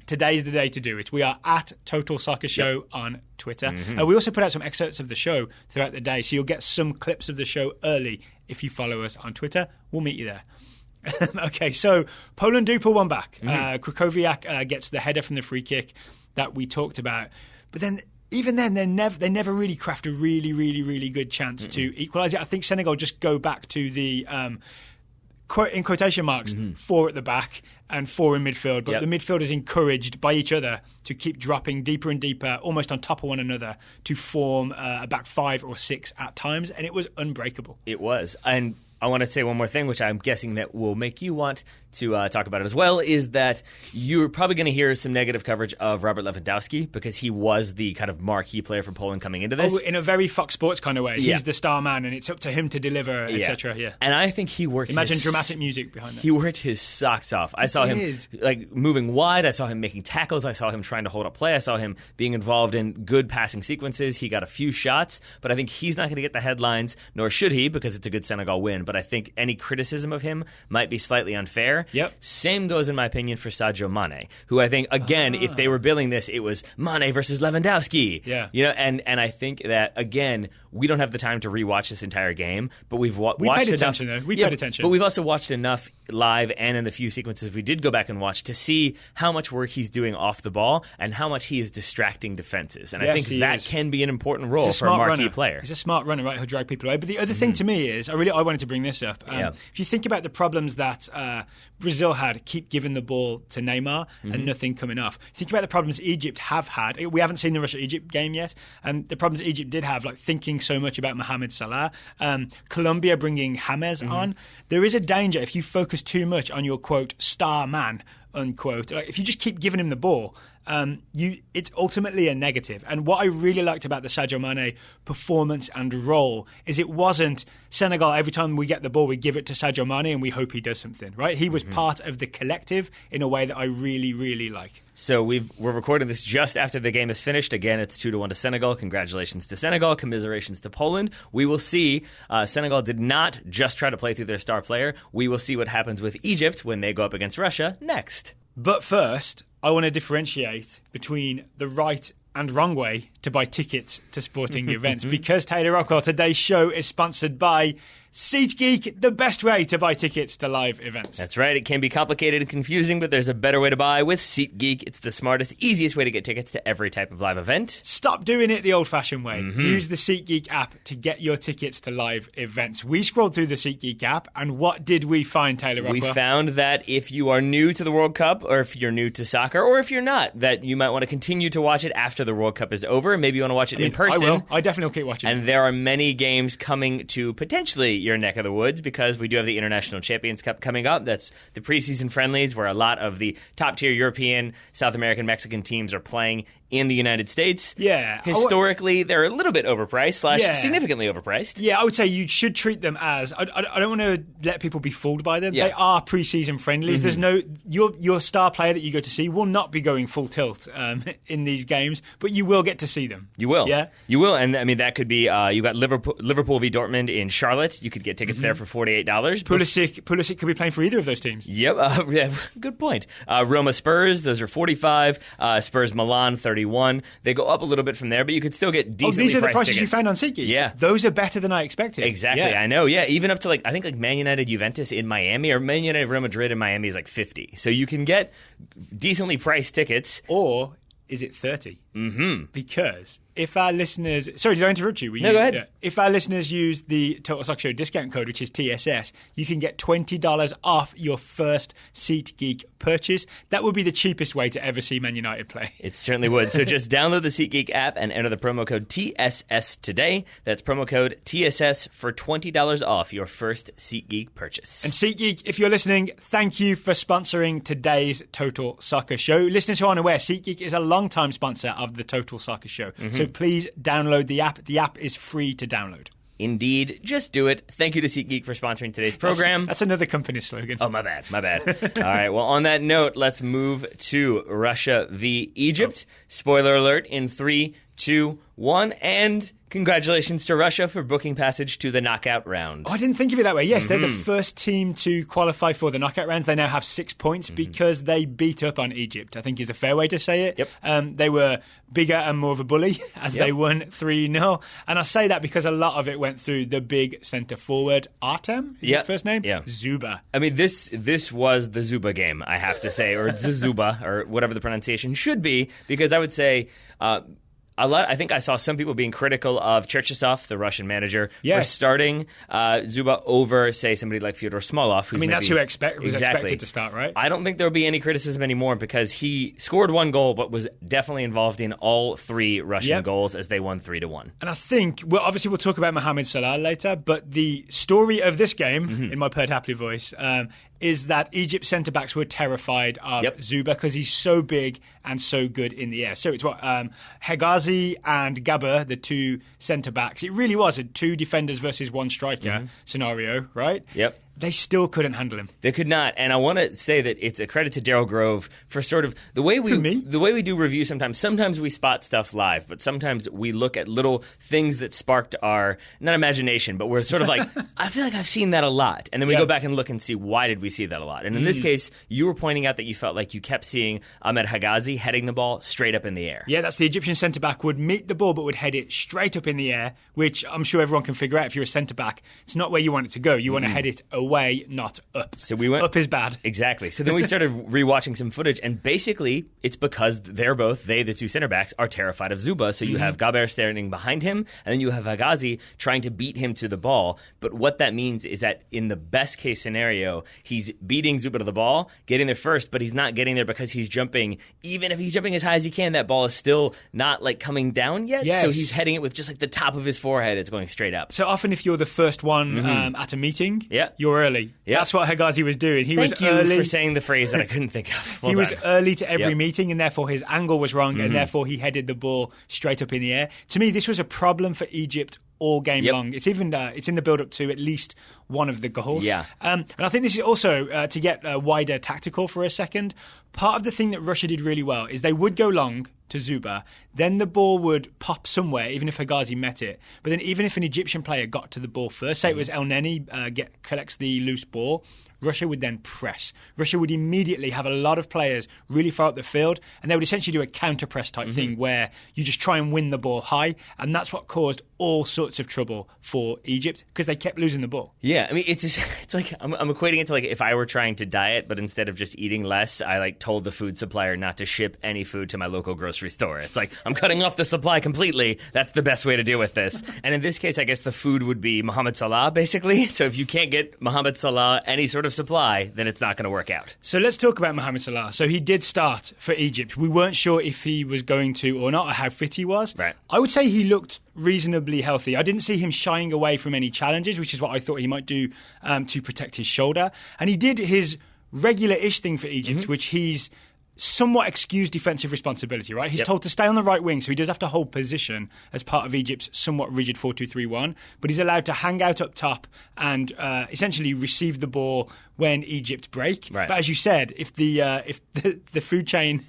today's the day to do it. We are at Total Soccer Show on Twitter. We also put out some excerpts of the show throughout the day, so you'll get some clips of the show early if you follow us on Twitter. We'll meet you there. Okay, so Poland do pull one back. Krychowiak gets the header from the free kick that we talked about. But then, even then, they never really craft a really, really, really good chance to equalise it. I think Senegal just go back to the... in quotation marks, 4 at the back and 4 in midfield. But the midfield is encouraged by each other to keep dropping deeper and deeper, almost on top of one another, to form a back 5 or 6 at times. And it was unbreakable. It was. And I want to say one more thing, which I'm guessing that will make you want to talk about it as well, is that you're probably going to hear some negative coverage of Robert Lewandowski because he was the kind of marquee player for Poland coming into this. In a very Fox Sports kind of way. He's the star man and it's up to him to deliver, etc. Yeah. And I think he worked Imagine dramatic music behind that. He worked his socks off. I saw him like moving wide. I saw him making tackles. I saw him trying to hold up play. I saw him being involved in good passing sequences. He got a few shots, but I think he's not going to get the headlines, nor should he, because it's a good Senegal win. But I think any criticism of him might be slightly unfair. Same goes, in my opinion, for Sadio Mane, who I think, again, if they were billing this, it was Mane versus Lewandowski. Yeah. You know, and I think that, again, we don't have the time to rewatch this entire game, but we've watched paid enough. Attention, though. We paid attention. But we've also watched enough live and in the few sequences we did go back and watch to see how much work he's doing off the ball and how much he is distracting defenses. And I think that can be an important role for a marquee player. He's a smart runner, right? He'll drag people away. But the other thing to me is, I wanted to bring this up. If you think about the problems that Brazil had, keep giving the ball to Neymar and nothing coming off. Think about the problems Egypt have had. We haven't seen the Russia-Egypt game yet. And the problems Egypt did have, like thinking so much about Mohamed Salah, Colombia bringing James on. There is a danger if you focus too much on your, quote, star man, unquote. Like, if you just keep giving him the ball, it's ultimately a negative. And what I really liked about the Sadio Mane performance and role is it wasn't Senegal, every time we get the ball, we give it to Sadio Mane and we hope he does something, right? He was part of the collective in a way that I really, really like. So we're recording this just after the game is finished. Again, it's 2-1 to Senegal. Congratulations to Senegal. Commiserations to Poland. We will see. Senegal did not just try to play through their star player. We will see what happens with Egypt when they go up against Russia next. But first, I want to differentiate between the right and wrong way to buy tickets to sporting events because, Taylor Rockwell, today's show is sponsored by SeatGeek, the best way to buy tickets to live events. That's right. It can be complicated and confusing, but there's a better way to buy with SeatGeek. It's the smartest, easiest way to get tickets to every type of live event. Stop doing it the old-fashioned way. Use the SeatGeek app to get your tickets to live events. We scrolled through the SeatGeek app, and what did we find, Taylor Rockwell? We found that if you are new to the World Cup, or if you're new to soccer, or if you're not, that you might want to continue to watch it after the World Cup is over. Maybe you want to watch it in person. I will. I definitely will keep watching. And there are many games coming to potentially your neck of the woods because we do have the International Champions Cup coming up. That's the preseason friendlies where a lot of the top-tier European, South American, Mexican teams are playing in the United States. Yeah. Historically, they're a little bit overpriced / significantly overpriced. Yeah, I would say you should treat them as... I don't want to let people be fooled by them. Yeah. They are preseason friendlies. There's no... Your star player that you go to see will not be going full tilt in these games, but you will get to see them. You will. Yeah? You will. And, I mean, that could be... you got Liverpool v. Dortmund in Charlotte. You could get tickets there for $48. Pulisic could be playing for either of those teams. Yep. Yeah, good point. Roma Spurs, those are $45. Spurs Milan, $31. They go up a little bit from there, but you could still get decently priced tickets. These are the prices you found on SeatGeek. Yeah. Those are better than I expected. Exactly. Yeah. I know. Yeah. Even up to I think Man United Juventus in Miami or Man United Real Madrid in Miami is $50. So you can get decently priced tickets. Or is it 30? Because if our listeners... Sorry, did I interrupt you? No, go ahead. Yeah. If our listeners use the Total Soccer Show discount code, which is TSS, you can get $20 off your first SeatGeek purchase. That would be the cheapest way to ever see Man United play. It certainly would. So just download the SeatGeek app and enter the promo code TSS today. That's promo code TSS for $20 off your first SeatGeek purchase. And SeatGeek, if you're listening, thank you for sponsoring today's Total Soccer Show. Listeners who aren't aware, SeatGeek is a long-time sponsor of the Total Soccer Show. So please download the app. The app is free to download. Indeed. Just do it. Thank you to SeatGeek for sponsoring today's program. That's another company slogan. Oh, my bad. All right. Well, on that note, let's move to Russia v. Egypt. Spoiler alert in 3, 2, 1, and congratulations to Russia for booking passage to the knockout round. Oh, I didn't think of it that way. Yes, they're the first team to qualify for the knockout rounds. They now have 6 points because they beat up on Egypt, I think is a fair way to say it. Yep. They were bigger and more of a bully as they won 3-0. And I say that because a lot of it went through the big centre forward, Artem, is his first name? Yeah. Zuba. I mean, this was the Zuba game, I have to say, or Zuba, or whatever the pronunciation should be, because I would say... I think I saw some people being critical of Cherchesov, the Russian manager, for starting Zuba over, say, somebody like Fyodor Smolov. Who's that's who was expected to start, right? I don't think there will be any criticism anymore because he scored 1 goal but was definitely involved in all 3 Russian goals as they won 3-1. And I think, obviously we'll talk about Mohamed Salah later, but the story of this game, in my Pert Hapley voice, is that Egypt centre-backs were terrified of Zuba because he's so big and so good in the air. So it's Hegazi and Gabba, the 2 centre-backs. It really was a 2 defenders versus 1 striker scenario, right? Yep. they still couldn't handle him. They could not, and I want to say that it's a credit to Daryl Grove for sort of the way we do review sometimes. Sometimes we spot stuff live, but sometimes we look at little things that sparked our, not imagination, but we're sort of like, I feel like I've seen that a lot. And then we go back and look and see, why did we see that a lot? And in this case, you were pointing out that you felt like you kept seeing Ahmed Hagazi heading the ball straight up in the air. Yeah, that's the Egyptian centre-back would meet the ball but would head it straight up in the air, which I'm sure everyone can figure out if you're a centre-back. It's not where you want it to go. You want to head it away, not up. So we went up is bad. Exactly. So then we started rewatching some footage, and basically it's because the two center backs are terrified of Zuba. So you have Gaber standing behind him, and then you have Hagazi trying to beat him to the ball. But what that means is that in the best case scenario, he's beating Zuba to the ball, getting there first, but he's not getting there because he's jumping. Even if he's jumping as high as he can, that ball is still not like coming down yet. Yes. So he's heading it with just like the top of his forehead. It's going straight up. So often if you're the first one at a meeting, you're early. Yeah. That's what Hagazi was doing. Thank you for saying the phrase that I couldn't think of. He was early to every meeting, and therefore his angle was wrong, and therefore he headed the ball straight up in the air. To me, this was a problem for Egypt all game long. It's even it's in the build-up to at least one of the goals. Yeah. And I think this is also, to get wider tactical for a second, part of the thing that Russia did really well is they would go long to Zuba, then the ball would pop somewhere, even if Hagazi met it. But then even if an Egyptian player got to the ball first, say it was El Neni collects the loose ball, Russia would then press. Russia would immediately have a lot of players really far up the field, and they would essentially do a counter-press type thing where you just try and win the ball high, and that's what caused all sorts of trouble for Egypt because they kept losing the ball. Yeah, I mean, it's like I'm equating it to like if I were trying to diet, but instead of just eating less, I like told the food supplier not to ship any food to my local grocery store. It's like I'm cutting off the supply completely. That's the best way to deal with this. And in this case, I guess the food would be Mohamed Salah, basically. So if you can't get Mohamed Salah any sort of supply, then it's not going to work out. So let's talk about Mohamed Salah. So he did start for Egypt. We weren't sure if he was going to or not, or how fit he was. Right. I would say he looked reasonably healthy. I didn't see him shying away from any challenges, which is what I thought he might do to protect his shoulder. And he did his regular-ish thing for Egypt, which he's somewhat excused defensive responsibility, right? He's told to stay on the right wing, so he does have to hold position as part of Egypt's somewhat rigid 4-2-3-1, but he's allowed to hang out up top and essentially receive the ball when Egypt break. Right. But as you said, if the food chain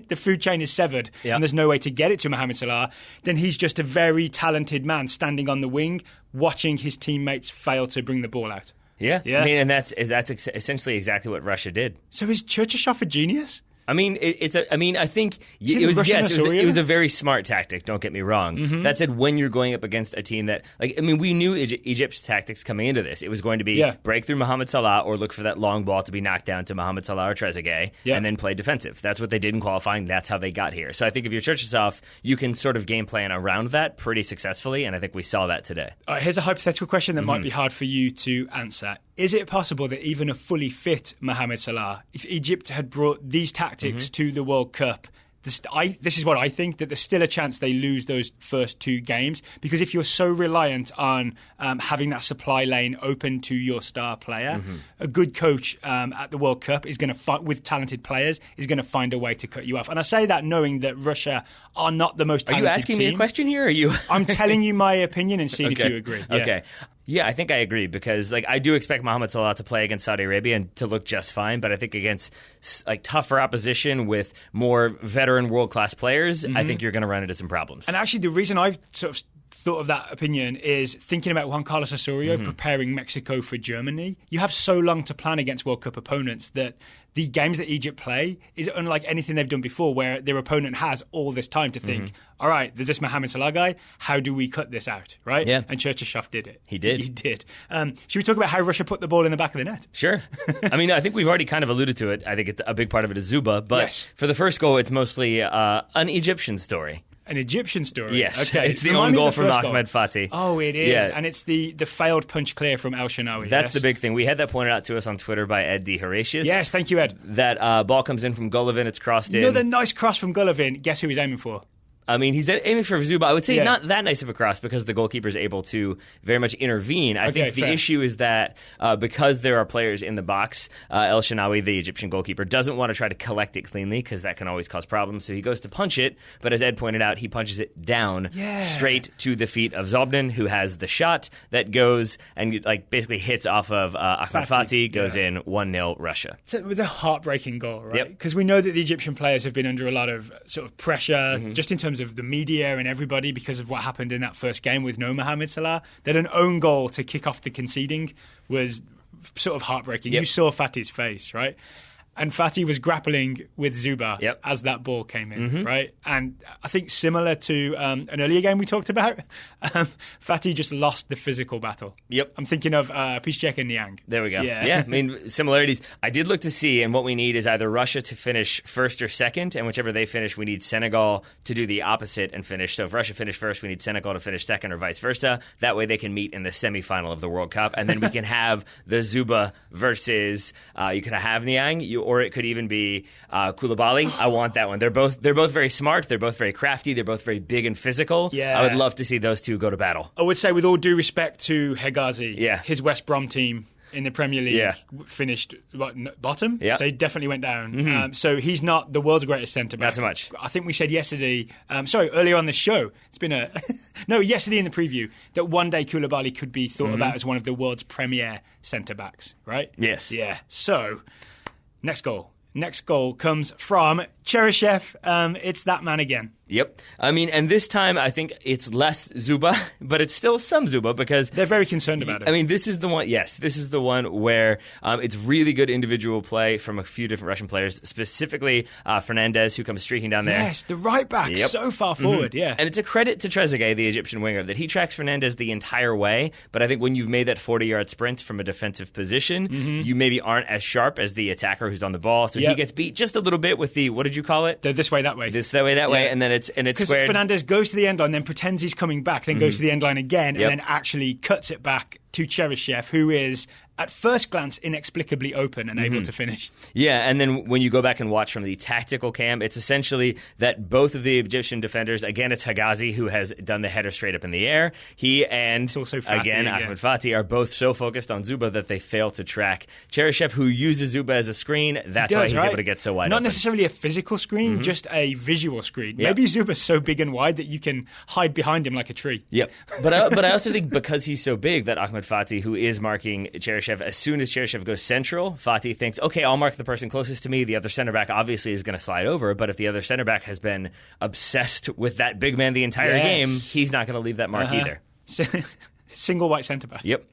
the food chain is severed and there's no way to get it to Mohamed Salah, then he's just a very talented man standing on the wing, watching his teammates fail to bring the ball out. Yeah. I mean, and that's essentially exactly what Russia did. So is Cherchesov a genius? I mean, I think it was a very smart tactic. Don't get me wrong. That said, when you're going up against a team that, we knew Egypt's tactics coming into this. It was going to be break through Mohamed Salah or look for that long ball to be knocked down to Mohamed Salah or Trezeguet, and then play defensive. That's what they did in qualifying. That's how they got here. So I think if you're Cherchesov, you can sort of game plan around that pretty successfully, and I think we saw that today. Here's a hypothetical question that might be hard for you to answer. Is it possible that even a fully fit Mohamed Salah, if Egypt had brought these tactics to the World Cup, this is what I think, that there's still a chance they lose those first two games? Because if you're so reliant on having that supply lane open to your star player, a good coach at the World Cup is going to with talented players is going to find a way to cut you off. And I say that knowing that Russia are not the most talented team. Are you asking me a question here? Or are you? I'm telling you my opinion and seeing if you agree. Yeah. Okay. Yeah, I think I agree because I do expect Mohamed Salah to play against Saudi Arabia and to look just fine, but I think against tougher opposition with more veteran world-class players, I think you're going to run into some problems. And actually the reason I've sort of thought of that opinion is thinking about Juan Carlos Osorio preparing Mexico for Germany. You have so long to plan against World Cup opponents that the games that Egypt play is unlike anything they've done before, where their opponent has all this time to think, all right, there's this Mohamed Salah guy, how do we cut this out, right? Yeah. And Cherchesov did it. He did. He did. Should we talk about how Russia put the ball in the back of the net? Sure. I mean, I think we've already kind of alluded to it. I think a big part of it is Zuba, but for the first goal, it's mostly an Egyptian story. An Egyptian story? Yes. Okay. It's the own goal from Ahmed Fatih. Oh, it is. Yeah. And it's the failed punch clear from El Shenawi. That's the big thing. We had that pointed out to us on Twitter by Ed D. Horatius. Yes, thank you, Ed. That ball comes in from Golovin. It's crossed in. Another nice cross from Golovin. Guess who he's aiming for? I mean, he's aiming for Zuba. I would say not that nice of a cross because the goalkeeper is able to very much intervene. I think the issue is that because there are players in the box, El Shenawi, the Egyptian goalkeeper, doesn't want to try to collect it cleanly because that can always cause problems. So he goes to punch it, but as Ed pointed out, he punches it down straight to the feet of Zobnin, who has the shot that goes and basically hits off of Ahmed Fatih, goes in 1-0 Russia. So it was a heartbreaking goal, right? Because we know that the Egyptian players have been under a lot of sort of pressure, just in terms of the media and everybody because of what happened in that first game with no Mohamed Salah. That an own goal to kick off the conceding was sort of heartbreaking. You saw Fatih's face, right? And Fatih was grappling with Zuba as that ball came in, right? And I think similar to an earlier game we talked about, Fatih just lost the physical battle. I'm thinking of Piszczek and Niang. There we go. Yeah, I mean, similarities. I did look to see, and what we need is either Russia to finish first or second, and whichever they finish, we need Senegal to do the opposite and finish. So if Russia finished first, we need Senegal to finish second or vice versa. That way they can meet in the semifinal of the World Cup, and then we can have the Zuba versus, you could have Niang, or it could even be Koulibaly. I want that one. They're both very smart. They're both very crafty. They're both very big and physical. I would love to see those two go to battle. I would say, with all due respect to Hegazi, his West Brom team in the Premier League finished bottom. They definitely went down. So he's not the world's greatest centre-back. Not so much. I think we said yesterday, earlier on the show, it's been yesterday in the preview, that one day Koulibaly could be thought about as one of the world's premier centre-backs, right? Yes. Yeah. So, next goal comes from Cheryshev. It's that man again. Yep. I mean, and this time I think it's less Zuba, but it's still some Zuba because they're very concerned about it. I mean, this is the one. Yes, this is the one where it's really good individual play from a few different Russian players, specifically Fernandez, who comes streaking down there. Yes, the right back, so far forward. Yeah, and it's a credit to Trezeguet, the Egyptian winger, that he tracks Fernandez the entire way. But I think when you've made that 40-yard sprint from a defensive position, you maybe aren't as sharp as the attacker who's on the ball. So he gets beat just a little bit with the, what did you call it? The this way, that way. This, that way, that way, and then it's squared. Fernandez goes to the end line, then pretends he's coming back, then goes to the end line again, and then actually cuts it back to Cheryshev, who is, at first glance, inexplicably open and able to finish. Yeah, and then when you go back and watch from the tactical cam, it's essentially that both of the Egyptian defenders, again, it's Hegazi who has done the header straight up in the air. He and, again, Ahmed Fatih are both so focused on Zuba that they fail to track Cheryshev, who uses Zuba as a screen. That's why he's able to get so wide Not open. necessarily a physical screen, just a visual screen. Maybe Zuba's so big and wide that you can hide behind him like a tree. Yep. But I also think because he's so big that Ahmed Fatih, who is marking Cheryshev, as soon as Cheryshev goes central, Fatih thinks, okay, I'll mark the person closest to me. The other center back obviously is going to slide over, but if the other center back has been obsessed with that big man the entire game, he's not going to leave that mark either. Single white centre back. Yep.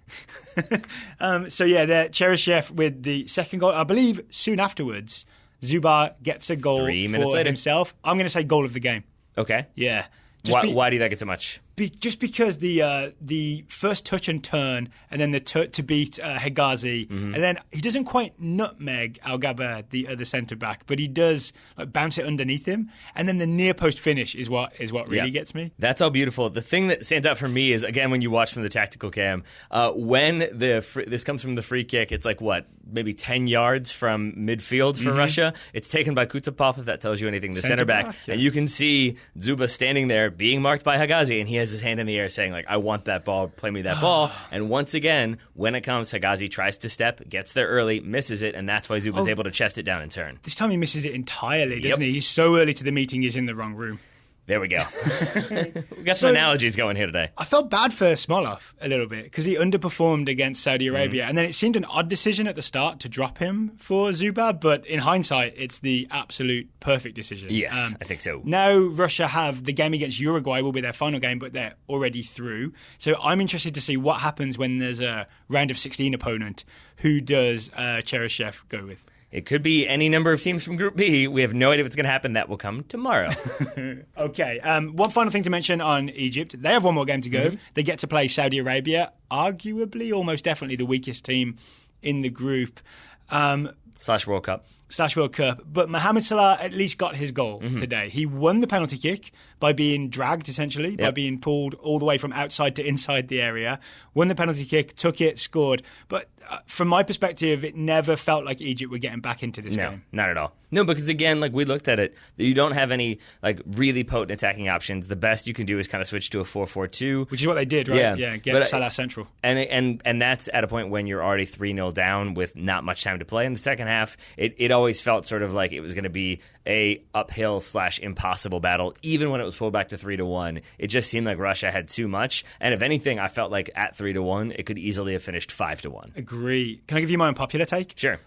The Cheryshev with the second goal. I believe soon afterwards, Zuba gets a goal 3 minutes for later. himself. I'm going to say goal of the game. Okay. Yeah. Why do you think it's so much? Just because the first touch and turn, and then the to beat Hegazi, and then he doesn't quite nutmeg Al Gaber, the other centre back, but he does bounce it underneath him, and then the near post finish is what really gets me. That's all beautiful. The thing that stands out for me is, again, when you watch from the tactical cam, when this comes from the free kick, it's like maybe 10 yards from midfield for Russia. It's taken by Kutapov, if that tells you anything, the centre back, and you can see Zuba standing there being marked by Hegazi, and he has his hand in the air saying, I want that ball, play me that ball. And once again, when it comes, Hegazi tries to step, gets there early, misses it, and that's why Zuba's able to chest it down and turn. This time he misses it entirely, doesn't he? He's so early to the meeting, he's in the wrong room. There we go. We got some analogies going here today. I felt bad for Smolov a little bit because he underperformed against Saudi Arabia. And then it seemed an odd decision at the start to drop him for Zuba. But in hindsight, it's the absolute perfect decision. Yes, I think so. Now Russia have the game against Uruguay will be their final game, but they're already through. So I'm interested to see what happens when there's a round of 16 opponent. Who does Cheryshev go with? It could be any number of teams from Group B. We have no idea what's going to happen. That will come tomorrow. Okay. One final thing to mention on Egypt. They have one more game to go. They get to play Saudi Arabia, arguably, almost definitely the weakest team in the group. / World Cup. World Cup, but Mohamed Salah at least got his goal today. He won the penalty kick by being dragged, essentially, by being pulled all the way from outside to inside the area. Won the penalty kick, took it, scored. But from my perspective, it never felt like Egypt were getting back into this game. No, not at all. No, because again, like we looked at it, you don't have any like really potent attacking options. The best you can do is kind of switch to a 4-4-2. Which is what they did, right? Yeah, get Salah central. And that's at a point when you're already 3-0 down with not much time to play. In the second half, it always felt sort of like it was going to be a uphill / impossible battle. Even when it was pulled back to 3-1, it just seemed like Russia had too much. And if anything, I felt like at 3-1, it could easily have finished 5-1. Agree. Can I give you my unpopular take? Sure.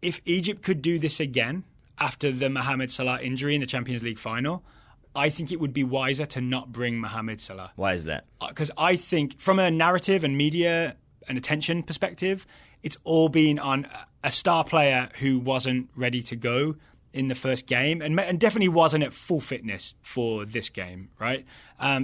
If Egypt could do this again after the Mohamed Salah injury in the Champions League final, I think it would be wiser to not bring Mohamed Salah. Why is that? Because I think from a narrative and media and attention perspective, it's all been on a star player who wasn't ready to go in the first game and definitely wasn't at full fitness for this game, right?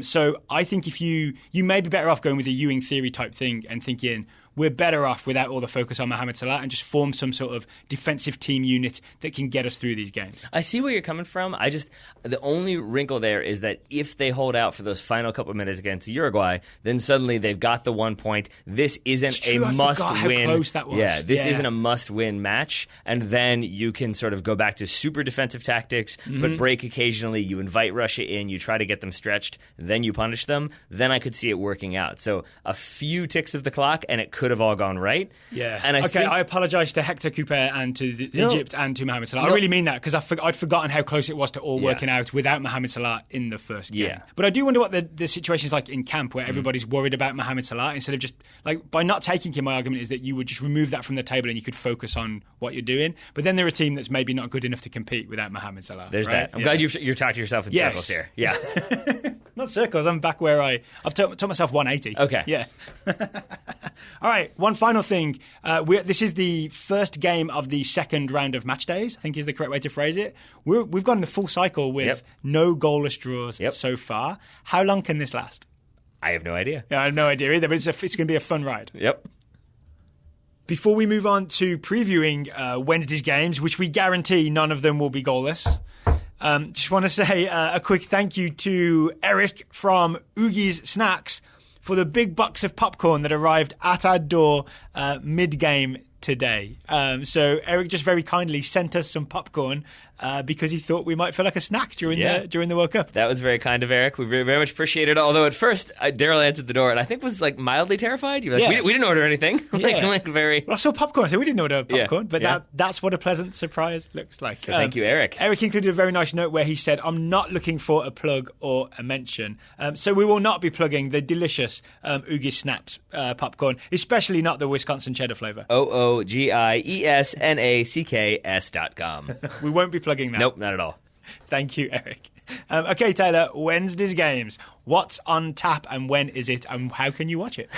So I think if you may be better off going with a Ewing theory type thing and thinking we're better off without all the focus on Mohamed Salah and just form some sort of defensive team unit that can get us through these games. I see where you're coming from. The only wrinkle there is that if they hold out for those final couple of minutes against Uruguay, then suddenly they've got the 1 point. This isn't a must-win. How close that was. Yeah, this isn't a must-win match, and then you can sort of go back to super defensive tactics, but break occasionally. You invite Russia in, you try to get them stretched, then you punish them. Then I could see it working out. So a few ticks of the clock, and it could have all gone right. Yeah. And I apologise to Hector Coupe and to Egypt and to Mohamed Salah. I really mean that because I'd forgotten how close it was to all working out without Mohamed Salah in the first game. Yeah. But I do wonder what the situation is like in camp where everybody's worried about Mohamed Salah instead of just, like, by not taking him, my argument is that you would just remove that from the table and you could focus on what you're doing. But then they're a team that's maybe not good enough to compete without Mohamed Salah. There's that. I'm glad you're talking yourself in circles here. Yeah. Not circles. I'm back where I've taught myself 180. Okay. Yeah. All right. One final thing. This is the first game of the second round of match days, I think is the correct way to phrase it. We've gone the full cycle with no goalless draws so far. How long can this last? I have no idea. Yeah, I have no idea either, but it's going to be a fun ride. Yep. Before we move on to previewing Wednesday's games, which we guarantee none of them will be goalless, just want to say a quick thank you to Eric from Oogie's Snacks for the big box of popcorn that arrived at our door mid-game today. So Eric just very kindly sent us some popcorn because he thought we might feel like a snack during the World Cup. That was very kind of Eric. We very, very much appreciate it. Although at first, Daryl answered the door and I think was like mildly terrified. You were like, we didn't order anything. Very. Well, I saw popcorn. I said we didn't order popcorn, but that's what a pleasant surprise looks like. So thank you, Eric. Eric included a very nice note where he said, "I'm not looking for a plug or a mention." So we will not be plugging the delicious Oogie Snaps popcorn, especially not the Wisconsin cheddar flavor. OOGIESNACKS.com. We won't be plugging that. Nope, not at all. Thank you, Eric. Okay, Taylor, Wednesday's games. What's on tap and when is it and how can you watch it?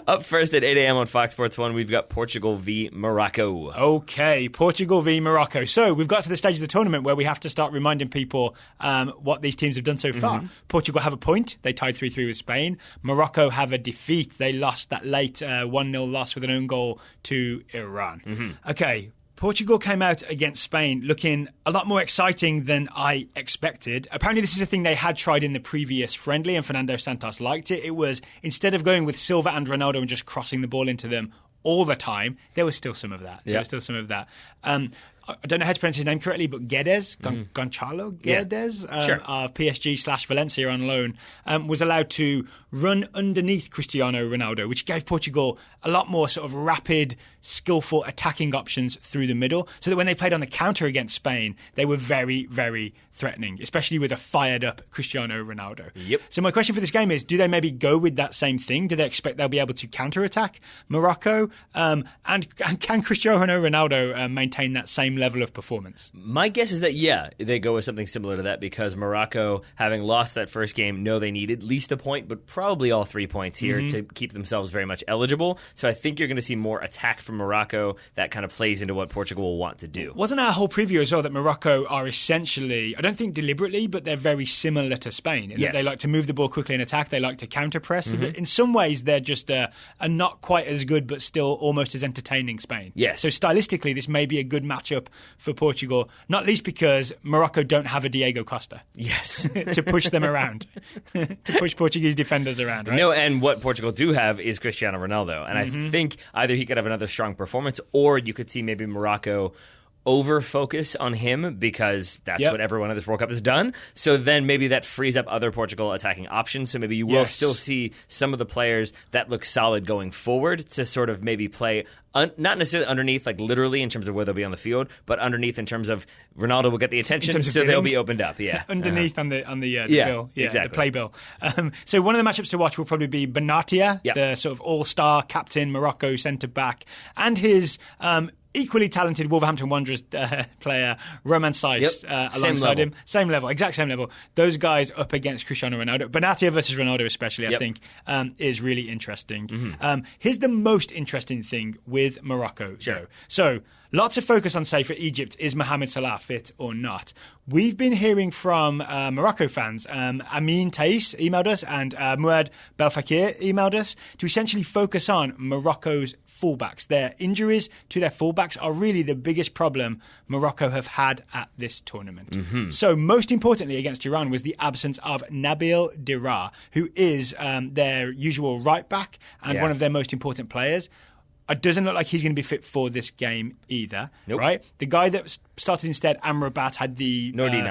Up first at 8 a.m. on Fox Sports 1, we've got Portugal v. Morocco. Okay, Portugal v. Morocco. So we've got to the stage of the tournament where we have to start reminding people what these teams have done so far. Portugal have a point. They tied 3-3 with Spain. Morocco have a defeat. They lost that late 1-0 loss with an own goal to Iran. Okay, Portugal came out against Spain looking a lot more exciting than I expected. Apparently this is a thing they had tried in the previous friendly and Fernando Santos liked it. It was, instead of going with Silva and Ronaldo and just crossing the ball into them all the time, there was still some of that. I don't know how to pronounce his name correctly, but Guedes, Gonçalo Guedes of PSG / Valencia on loan, was allowed to run underneath Cristiano Ronaldo, which gave Portugal a lot more sort of rapid, skillful attacking options through the middle, so that when they played on the counter against Spain, they were very, very threatening, especially with a fired-up Cristiano Ronaldo. So my question for this game is, do they maybe go with that same thing? Do they expect they'll be able to counter-attack Morocco? And can Cristiano Ronaldo maintain that same same level of performance? My guess is that, they go with something similar to that because Morocco, having lost that first game, know they need at least a point, but probably all 3 points here to keep themselves very much eligible. So I think you're going to see more attack from Morocco that kind of plays into what Portugal will want to do. Wasn't our whole preview as well that Morocco are essentially, I don't think deliberately, but they're very similar to Spain. In that they like to move the ball quickly and attack. They like to counter-press. In some ways, they're just a not quite as good, but still almost as entertaining Spain. Yes. So stylistically, this may be a good matchup for Portugal, not least because Morocco don't have a Diego Costa. Yes. To push them around, to push Portuguese defenders around, right? No, and what Portugal do have is Cristiano Ronaldo. And I think either he could have another strong performance, or you could see maybe Morocco over-focus on him because that's what everyone at this World Cup has done. So then maybe that frees up other Portugal attacking options. So maybe you will still see some of the players that look solid going forward to sort of maybe play not necessarily underneath, like literally in terms of where they'll be on the field, but underneath in terms of Ronaldo will get the attention, so they'll be opened up. Yeah, underneath on the bill, exactly. The play bill. So one of the matchups to watch will probably be Benatia, the sort of all-star captain, Morocco centre back, and his equally talented Wolverhampton Wanderers player, Roman Saiz, alongside him. Same level, exact same level. Those guys up against Cristiano Ronaldo. Benatia versus Ronaldo especially, I think, is really interesting. Here's the most interesting thing with Morocco, Joe. So lots of focus on, say, for Egypt, is Mohamed Salah fit or not? We've been hearing from Morocco fans. Amin Thais emailed us and Muad Belfakir emailed us to essentially focus on Morocco's fullbacks. Their injuries to their fullbacks are really the biggest problem Morocco have had at this tournament. So most importantly against Iran was the absence of Nabil Dirar, who is their usual right back and one of their most important players. It doesn't look like he's going to be fit for this game either, right? The guy that started instead, Amrabat, had the... Nordin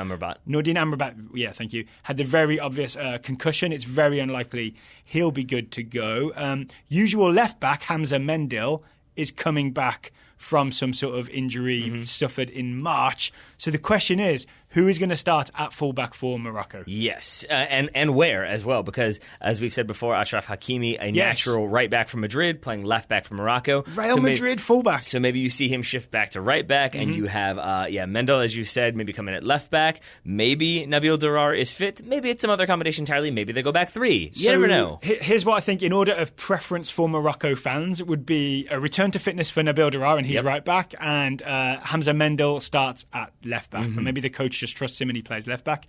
Amrabat, yeah, thank you. Had the very obvious concussion. It's very unlikely he'll be good to go. Usual left-back, Hamza Mendil, is coming back from some sort of injury suffered in March. So the question is, who is going to start at fullback for Morocco? Yes, and where as well, because as we've said before, Achraf Hakimi, a natural right back from Madrid, playing left back for Morocco. Real Madrid fullback. So maybe you see him shift back to right back, and you have Mendel, as you said, maybe come in at left back. Maybe Nabil Dirar is fit. Maybe it's some other combination entirely. Maybe they go back three. You never know. Here's what I think in order of preference for Morocco fans would be a return to fitness for Nabil Dirar, and he's right back, and Hamza Mendel starts at left back. And maybe the coach just trusts him and he plays left back.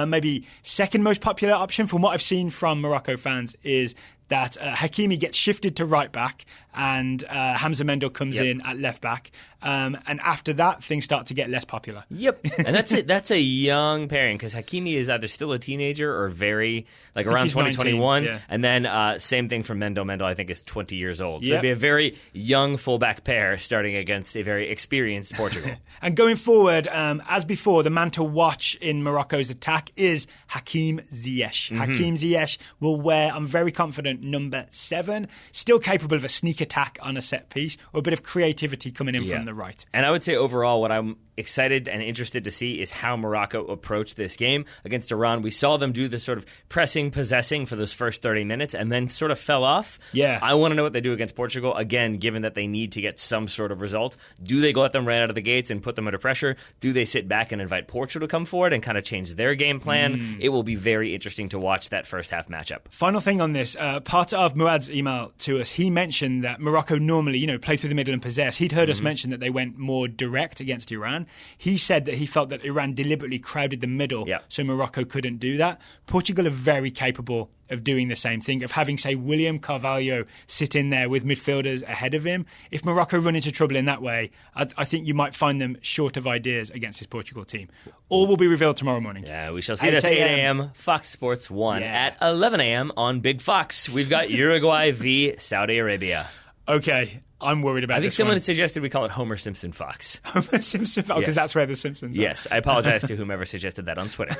Maybe second most popular option from what I've seen from Morocco fans is that Hakimi gets shifted to right back and Hamza Mendel comes in at left back. And after that, things start to get less popular. And that's it. That's a young pairing because Hakimi is either still a teenager or very, like around 2021. And then same thing for Mendel. Mendel, I think, is 20 years old. So it'd be a very young fullback pair starting against a very experienced Portugal. And going forward, as before, the man to watch in Morocco's attack is Hakim Ziyech. Hakim Ziyech will wear, I'm very confident, number 7, still capable of a sneak attack on a set piece or a bit of creativity coming in from the right. And I would say overall what I'm excited and interested to see is how Morocco approached this game against Iran. We saw them do this sort of pressing, possessing for those first 30 minutes and then sort of fell off. I want to know what they do against Portugal, again, given that they need to get some sort of result. Do they go at them right out of the gates and put them under pressure? Do they sit back and invite Portugal to come forward and kind of change their game plan? It will be very interesting to watch that first half matchup. Final thing on this, part of Muad's email to us, he mentioned that Morocco normally, play through the middle and possess. He'd heard us mention that they went more direct against Iran. He said that he felt that Iran deliberately crowded the middle, so Morocco couldn't do that. Portugal are very capable of doing the same thing, of having, say, William Carvalho sit in there with midfielders ahead of him. If Morocco run into trouble in that way, I think you might find them short of ideas against this Portugal team. All will be revealed tomorrow morning. Yeah, we shall see. That's 8 a.m. Fox Sports 1. At 11 a.m. on Big Fox. We've got Uruguay v. Saudi Arabia. Okay, I'm worried about this. I think someone had suggested we call it Homer Simpson Fox. Homer Simpson Fox, because that's where the Simpsons are. Yes, I apologize to whomever suggested that on Twitter.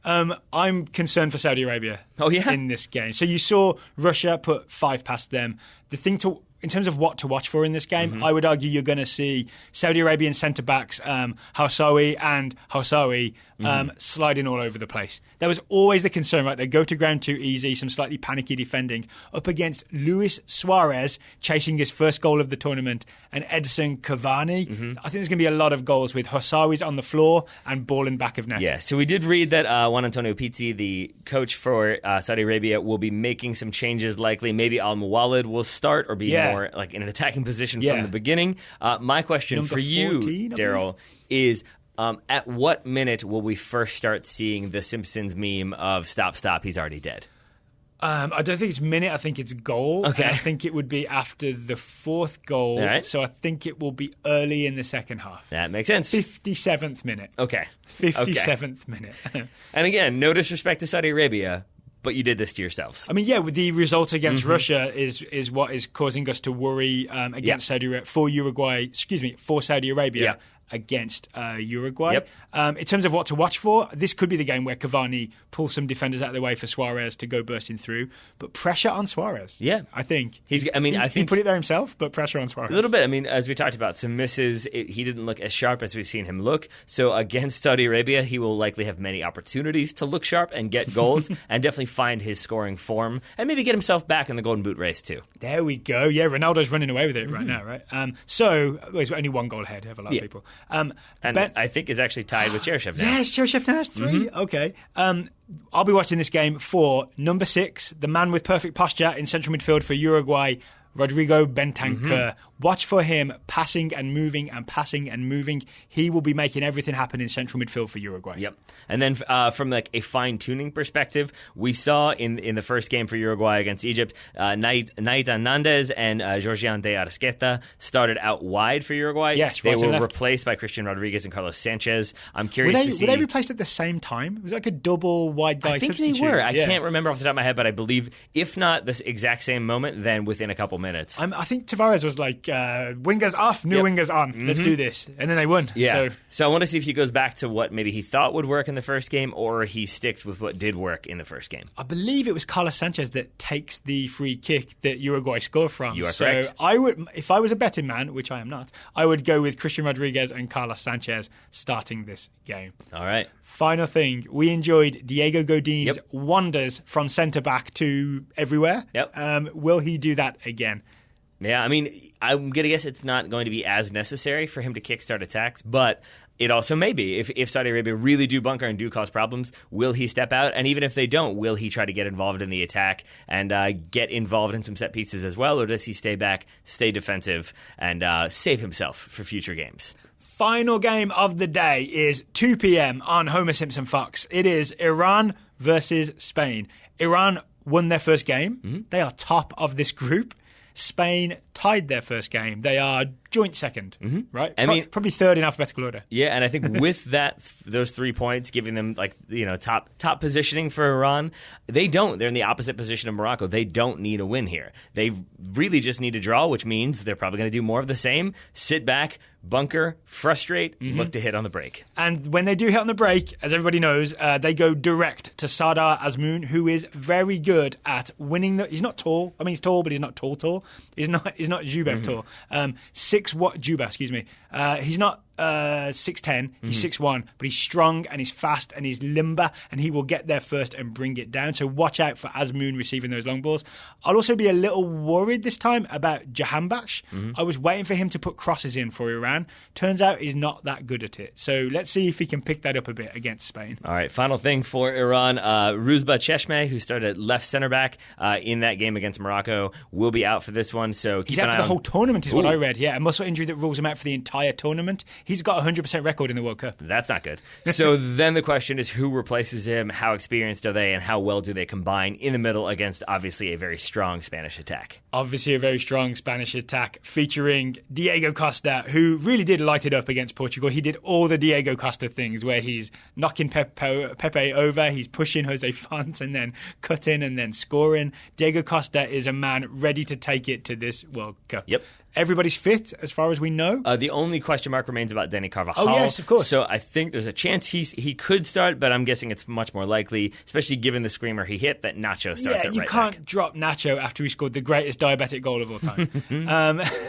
I'm concerned for Saudi Arabia in this game. So you saw Russia put 5 past them. The thing to in terms of what to watch for in this game, I would argue you're going to see Saudi Arabian centre-backs Housawi and Housawi sliding all over the place. That was always the concern, right? They go to ground too easy, some slightly panicky defending, up against Luis Suarez chasing his first goal of the tournament, and Edson Cavani. I think there's going to be a lot of goals with Housawis on the floor and ball in back of net. Yeah, so we did read that Juan Antonio Pizzi, the coach for Saudi Arabia, will be making some changes likely. Maybe Al-Muwallad will start or be more like in an attacking position from the beginning. My question Number for you, 14, Daryl, is at what minute will we first start seeing the Simpsons meme of stop, he's already dead? I don't think it's minute. I think it's goal. Okay. And I think it would be after the fourth goal. All right. So I think it will be early in the second half. That makes sense. 57th minute. Okay. 57th minute. And again, no disrespect to Saudi Arabia, but you did this to yourselves. I mean, yeah, with the result against Russia is what is causing us to worry against for Saudi Arabia. Against Uruguay. In terms of what to watch for, this could be the game where Cavani pulls some defenders out of the way for Suarez to go bursting through. But pressure on Suarez. Yeah. I think. I think he put it there himself, but pressure on Suarez. A little bit. I mean, as we talked about, some misses. He didn't look as sharp as we've seen him look. So against Saudi Arabia, he will likely have many opportunities to look sharp and get goals and definitely find his scoring form and maybe get himself back in the Golden Boot race too. There we go. Yeah, Ronaldo's running away with it right now, right? He's got only one goal ahead of a lot of people. And I think is actually tied with Cheryshev now. Yes, Cheryshev now has 3. Okay. I'll be watching this game for number 6, the man with perfect posture in central midfield for Uruguay, Rodrigo Bentancur. Watch for him passing and moving and passing and moving. He will be making everything happen in central midfield for Uruguay. Yep. And then from like a fine-tuning perspective, we saw in the first game for Uruguay against Egypt, Naita Hernandez and Georgian de Arrasqueta started out wide for Uruguay. Yes, they right were left. Replaced by Christian Rodriguez and Carlos Sanchez. I'm curious to see. Were they replaced at the same time? Was it like a double wide guy substitute? I think they were. I can't remember off the top of my head, but I believe if not this exact same moment, then within a couple minutes. I think Tavares was like, wingers off, new wingers on. Let's do this. And then they won. Yeah. So I want to see if he goes back to what maybe he thought would work in the first game or he sticks with what did work in the first game. I believe it was Carlos Sanchez that takes the free kick that Uruguay score from. You are correct. I would, if I was a betting man, which I am not, I would go with Christian Rodriguez and Carlos Sanchez starting this game. All right. Final thing, we enjoyed Diego Godin's wonders from centre-back to everywhere. Will he do that again? Yeah, I mean, I'm going to guess it's not going to be as necessary for him to kickstart attacks, but it also may be. If Saudi Arabia really do bunker and do cause problems, will he step out? And even if they don't, will he try to get involved in the attack and get involved in some set pieces as well? Or does he stay back, stay defensive, and save himself for future games? Final game of the day is 2 p.m. on Homer Simpson Fox. It is Iran versus Spain. Iran won their first game. They are top of this group. Spain tied their first game. They are joint second, right? I mean, probably third in alphabetical order. Yeah, and I think with those 3 points, giving them top positioning for Iran, they're in the opposite position of Morocco. They don't need a win here. They really just need a draw, which means they're probably going to do more of the same. Sit back, bunker, frustrate, look to hit on the break. And when they do hit on the break, as everybody knows, they go direct to Sardar Azmoun, who is very good at winning. He's not tall. I mean, he's tall, but he's not tall. He's not Zhubev tall. Juba, excuse me. He's not 6'10", he's 6'1", but he's strong and he's fast and he's limber and he will get there first and bring it down. So watch out for Azmoun receiving those long balls. I'll also be a little worried this time about Jahanbakhsh. I was waiting for him to put crosses in for Iran. Turns out he's not that good at it. So let's see if he can pick that up a bit against Spain. All right, final thing for Iran. Ruzba Cheshme, who started left center back in that game against Morocco, will be out for this one. So he's out for the whole tournament is what I read. Yeah, a muscle injury that rules him out for the entire tournament. He's got a 100% record in the World Cup. That's not good. So then the question is who replaces him, how experienced are they, and how well do they combine in the middle against obviously a very strong Spanish attack? Obviously a very strong Spanish attack featuring Diego Costa, who really did light it up against Portugal. He did all the Diego Costa things where he's knocking Pepe over, he's pushing Jose Fonte and then cutting and then scoring. Diego Costa is a man ready to take it to this World Cup. Yep. Everybody's fit, as far as we know. The only question mark remains about Dani Carvajal. Oh, yes, of course. So I think there's a chance he could start, but I'm guessing it's much more likely, especially given the screamer he hit, that Nacho starts at right back. You can't drop Nacho after he scored the greatest diabetic goal of all time.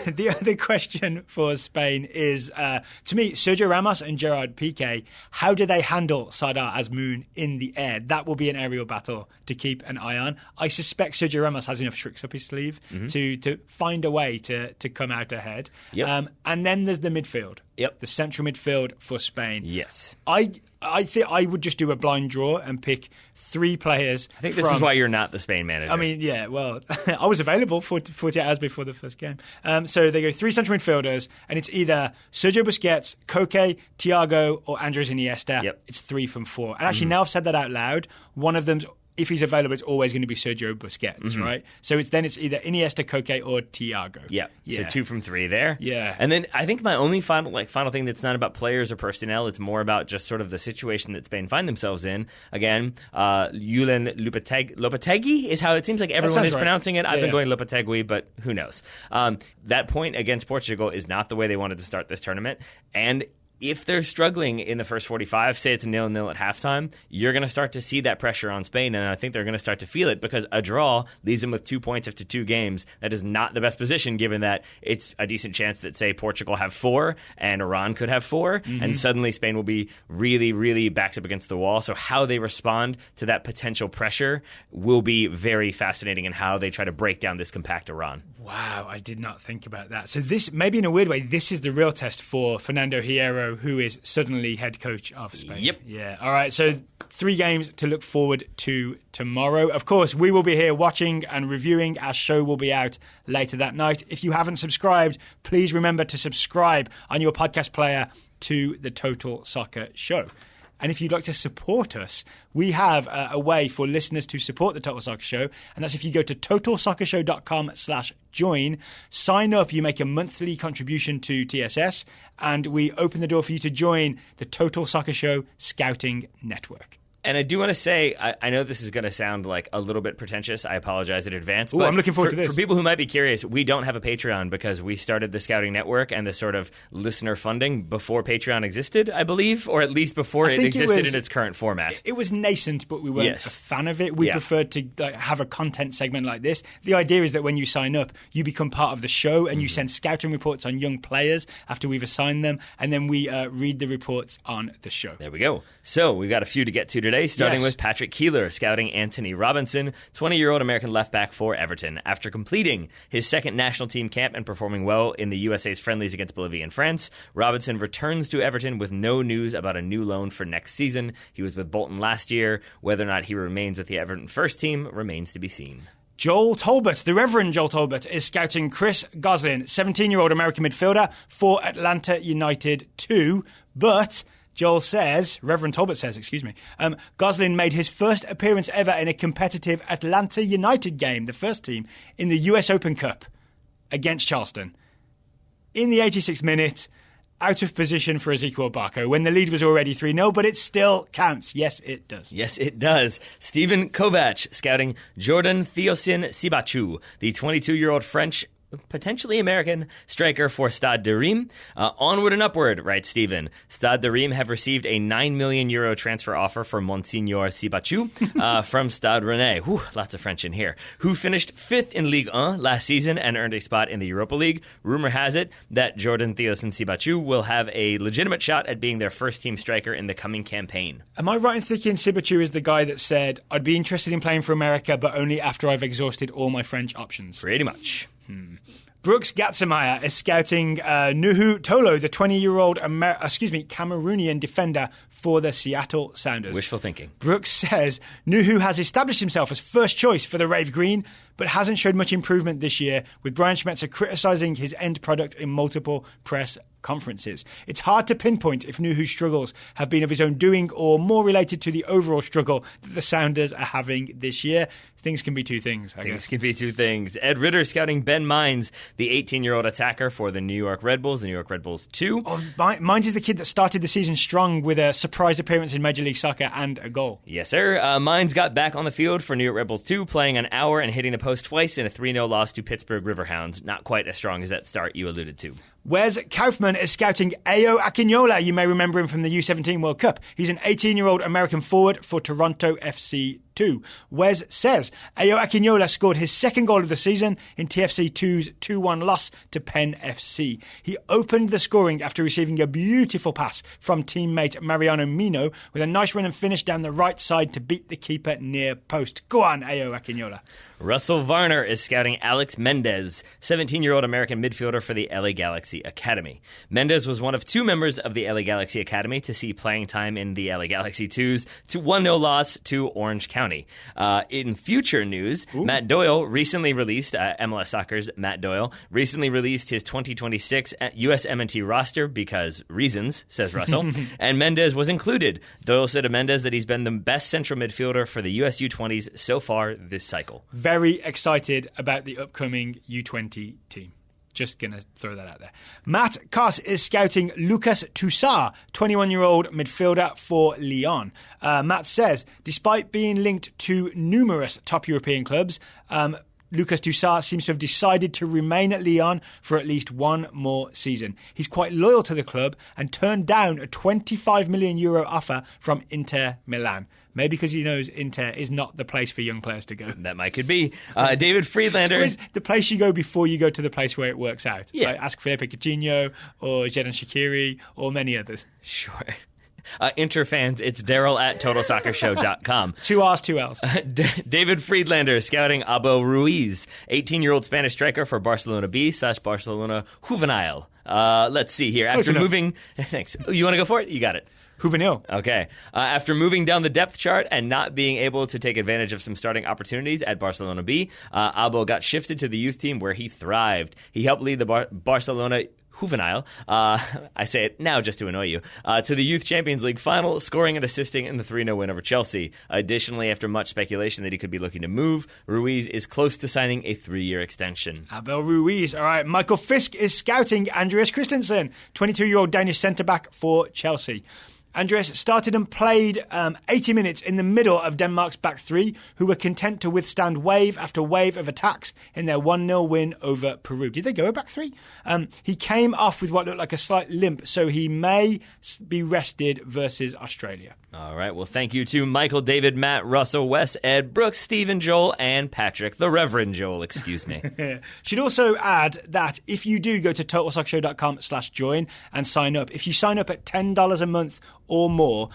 The other question for Spain is, to me, Sergio Ramos and Gerard Piqué. How do they handle Sardar Azmoun in the air? That will be an aerial battle to keep an eye on. I suspect Sergio Ramos has enough tricks up his sleeve to find a way to come out ahead. Yep. And then there's the midfield. Yep. The central midfield for Spain. Yes. I think I would just do a blind draw and pick 3 players. I think this is why you're not the Spain manager. I mean, yeah, well, I was available 48 hours before the first game. So they go 3 central midfielders, and it's either Sergio Busquets, Koke, Thiago, or Andres Iniesta. Yep. It's 3 from 4. And actually, now I've said that out loud, one of them's, if he's available, it's always going to be Sergio Busquets, right? So it's either Iniesta, Koke, or Thiago. Yeah. So 2 from 3 there. Yeah. And then I think my only final thing that's not about players or personnel, it's more about just sort of the situation that Spain find themselves in. Again, Julen Lopetegui is how it seems like everyone is pronouncing it. I've been going Lopetegui, but who knows? That point against Portugal is not the way they wanted to start this tournament. And if they're struggling in the first 45, say it's 0-0 at halftime, you're going to start to see that pressure on Spain, and I think they're going to start to feel it because a draw leaves them with 2 points after 2 games. That is not the best position, given that it's a decent chance that, say, Portugal have 4 and Iran could have 4, and suddenly Spain will be really, really backs up against the wall. So how they respond to that potential pressure will be very fascinating in how they try to break down this compact Iran. Wow, I did not think about that. So this, maybe in a weird way, this is the real test for Fernando Hierro, who is suddenly head coach of Spain. Yep. Yeah. All right, so 3 games to look forward to tomorrow. Of course, we will be here watching and reviewing. Our show will be out later that night. If you haven't subscribed, please remember to subscribe on your podcast player to the Total Soccer Show. And if you'd like to support us, we have a way for listeners to support the Total Soccer Show. And that's if you go to totalsoccershow.com/join, sign up, you make a monthly contribution to TSS, and we open the door for you to join the Total Soccer Show Scouting Network. And I do want to say, I know this is going to sound like a little bit pretentious. I apologize in advance. Ooh, but I'm looking forward to this. For people who might be curious, we don't have a Patreon because we started the Scouting Network and the sort of listener funding before Patreon existed, I believe, or at least before it existed in its current format. It was nascent, but we weren't a fan of it. We preferred to have a content segment like this. The idea is that when you sign up, you become part of the show and you send scouting reports on young players after we've assigned them, and then we read the reports on the show. There we go. So we've got a few to get to today, starting with Patrick Keeler scouting Anthony Robinson, 20-year-old American left-back for Everton. After completing his second national team camp and performing well in the USA's friendlies against Bolivia and France, Robinson returns to Everton with no news about a new loan for next season. He was with Bolton last year. Whether or not he remains with the Everton first team remains to be seen. Joel Talbot, the Reverend Joel Talbot, is scouting Chris Goslin, 17-year-old American midfielder for Atlanta United 2, but Reverend Talbot says, Goslin made his first appearance ever in a competitive Atlanta United game, the first team, in the US Open Cup against Charleston. In the 86th minute, out of position for Ezequiel Barco when the lead was already 3-0, but it still counts. Yes, it does. Yes, it does. Stephen Kovac scouting Jordan Theosin Sibachu, the 22-year-old French potentially American striker for Stade de Reims. Onward and upward, writes Stephen. Stade de Reims have received a €9 million transfer offer for Monsignor Sibachu from Stade Rennais. Whew, lots of French in here. Who finished 5th in Ligue 1 last season and earned a spot in the Europa League. Rumor has it that Jordan Theosin Sibachu will have a legitimate shot at being their first-team striker in the coming campaign. Am I right in thinking Sibachu is the guy that said, I'd be interested in playing for America, but only after I've exhausted all my French options? Pretty much. Brooks Gatzemeyer is scouting Nuhu Tolo, the 20-year-old Cameroonian defender for the Seattle Sounders. Wishful thinking. Brooks says Nuhu has established himself as first choice for the Rave Green, but hasn't showed much improvement this year, with Brian Schmetzer criticising his end product in multiple press conferences. It's hard to pinpoint if Nuhu's struggles have been of his own doing or more related to the overall struggle that the Sounders are having this year. Things can be two things, I guess. Things can be two things. Ed Ritter scouting Ben Mines, the 18-year-old attacker for the New York Red Bulls, the New York Red Bulls 2. Oh, Mines is the kid that started the season strong with a surprise appearance in Major League Soccer and a goal. Yes, sir. Mines got back on the field for New York Red Bulls 2, playing an hour and hitting the post twice in a 3-0 loss to Pittsburgh Riverhounds. Not quite as strong as that start you alluded to. Wes Kaufman is scouting Ayo Akinyola. You may remember him from the U17 World Cup. He's an 18-year-old American forward for Toronto FC 2. Wes says Ayo Akinyola scored his second goal of the season in TFC 2's 2-1 loss to Penn FC. He opened the scoring after receiving a beautiful pass from teammate Mariano Mino with a nice run and finish down the right side to beat the keeper near post. Go on, Ayo Akinyola. Russell Varner is scouting Alex Mendez, 17-year-old American midfielder for the LA Galaxy Academy. Mendez was one of 2 members of the LA Galaxy Academy to see playing time in the LA Galaxy 2's 1-0 loss to Orange County. In future news, Matt Doyle recently released, MLS Soccer's Matt Doyle, recently released his 2026 USMNT roster because reasons, says Russell, and Mendez was included. Doyle said of Mendez that he's been the best central midfielder for the US U20s so far this cycle. Very excited about the upcoming U20 team. Just going to throw that out there. Matt Koss is scouting Lucas Toussaint, 21-year-old midfielder for Lyon. Matt says, despite being linked to numerous top European clubs, Lucas Toussaint seems to have decided to remain at Lyon for at least one more season. He's quite loyal to the club and turned down a €25 million offer from Inter Milan. Maybe because he knows Inter is not the place for young players to go. That might could be. David Friedlander. It's the place you go before you go to the place where it works out. Yeah. Like ask Felipe Coutinho or Xherdan Shaqiri or many others. Sure. Inter fans, it's Daryl at TotalSoccerShow.com. 2 R's, 2 L's. David Friedlander scouting Abel Ruiz, 18-year-old Spanish striker for Barcelona B/Barcelona Juvenil. Let's see here. After moving... Thanks. You want to go for it? You got it. Juvenil. Okay. After moving down the depth chart and not being able to take advantage of some starting opportunities at Barcelona B, Abel got shifted to the youth team where he thrived. He helped lead the Barcelona Juvenil, I say it now just to annoy you, to the Youth Champions League final, scoring and assisting in the 3-0 win over Chelsea. Additionally, after much speculation that he could be looking to move, Ruiz is close to signing a 3-year extension. Abel Ruiz. All right. Michael Fisk is scouting Andreas Christensen, 22-year-old Danish centre-back for Chelsea. Andreas started and played 80 minutes in the middle of Denmark's back three, who were content to withstand wave after wave of attacks in their 1-0 win over Peru. Did they go back three? He came off with what looked like a slight limp, so he may be rested versus Australia. All right. Well, thank you to Michael, David, Matt, Russell, Wes, Ed, Brooks, Stephen, Joel, and Patrick, the Reverend Joel, excuse me. Should also add that if you do go to TotalSoccerShow.com/join and sign up, if you sign up at $10 a month or more,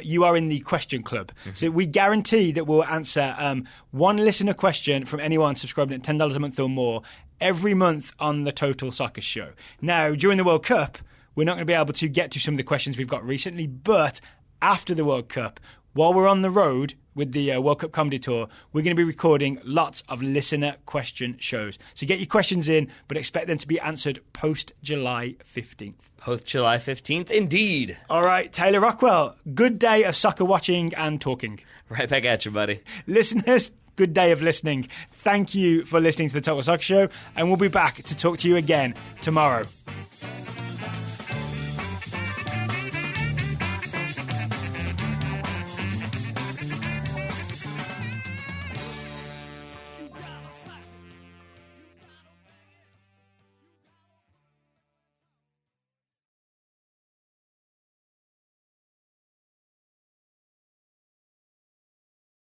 you are in the question club. Mm-hmm. So we guarantee that we'll answer one listener question from anyone subscribing at $10 a month or more every month on the Total Soccer Show. Now, during the World Cup, we're not going to be able to get to some of the questions we've got recently, but after the World Cup, while we're on the road with the World Cup Comedy Tour, we're going to be recording lots of listener question shows. So get your questions in, but expect them to be answered post-July 15th. Post-July 15th, indeed. All right, Taylor Rockwell, good day of soccer watching and talking. Right back at you, buddy. Listeners, good day of listening. Thank you for listening to the Total Soccer Show, and we'll be back to talk to you again tomorrow.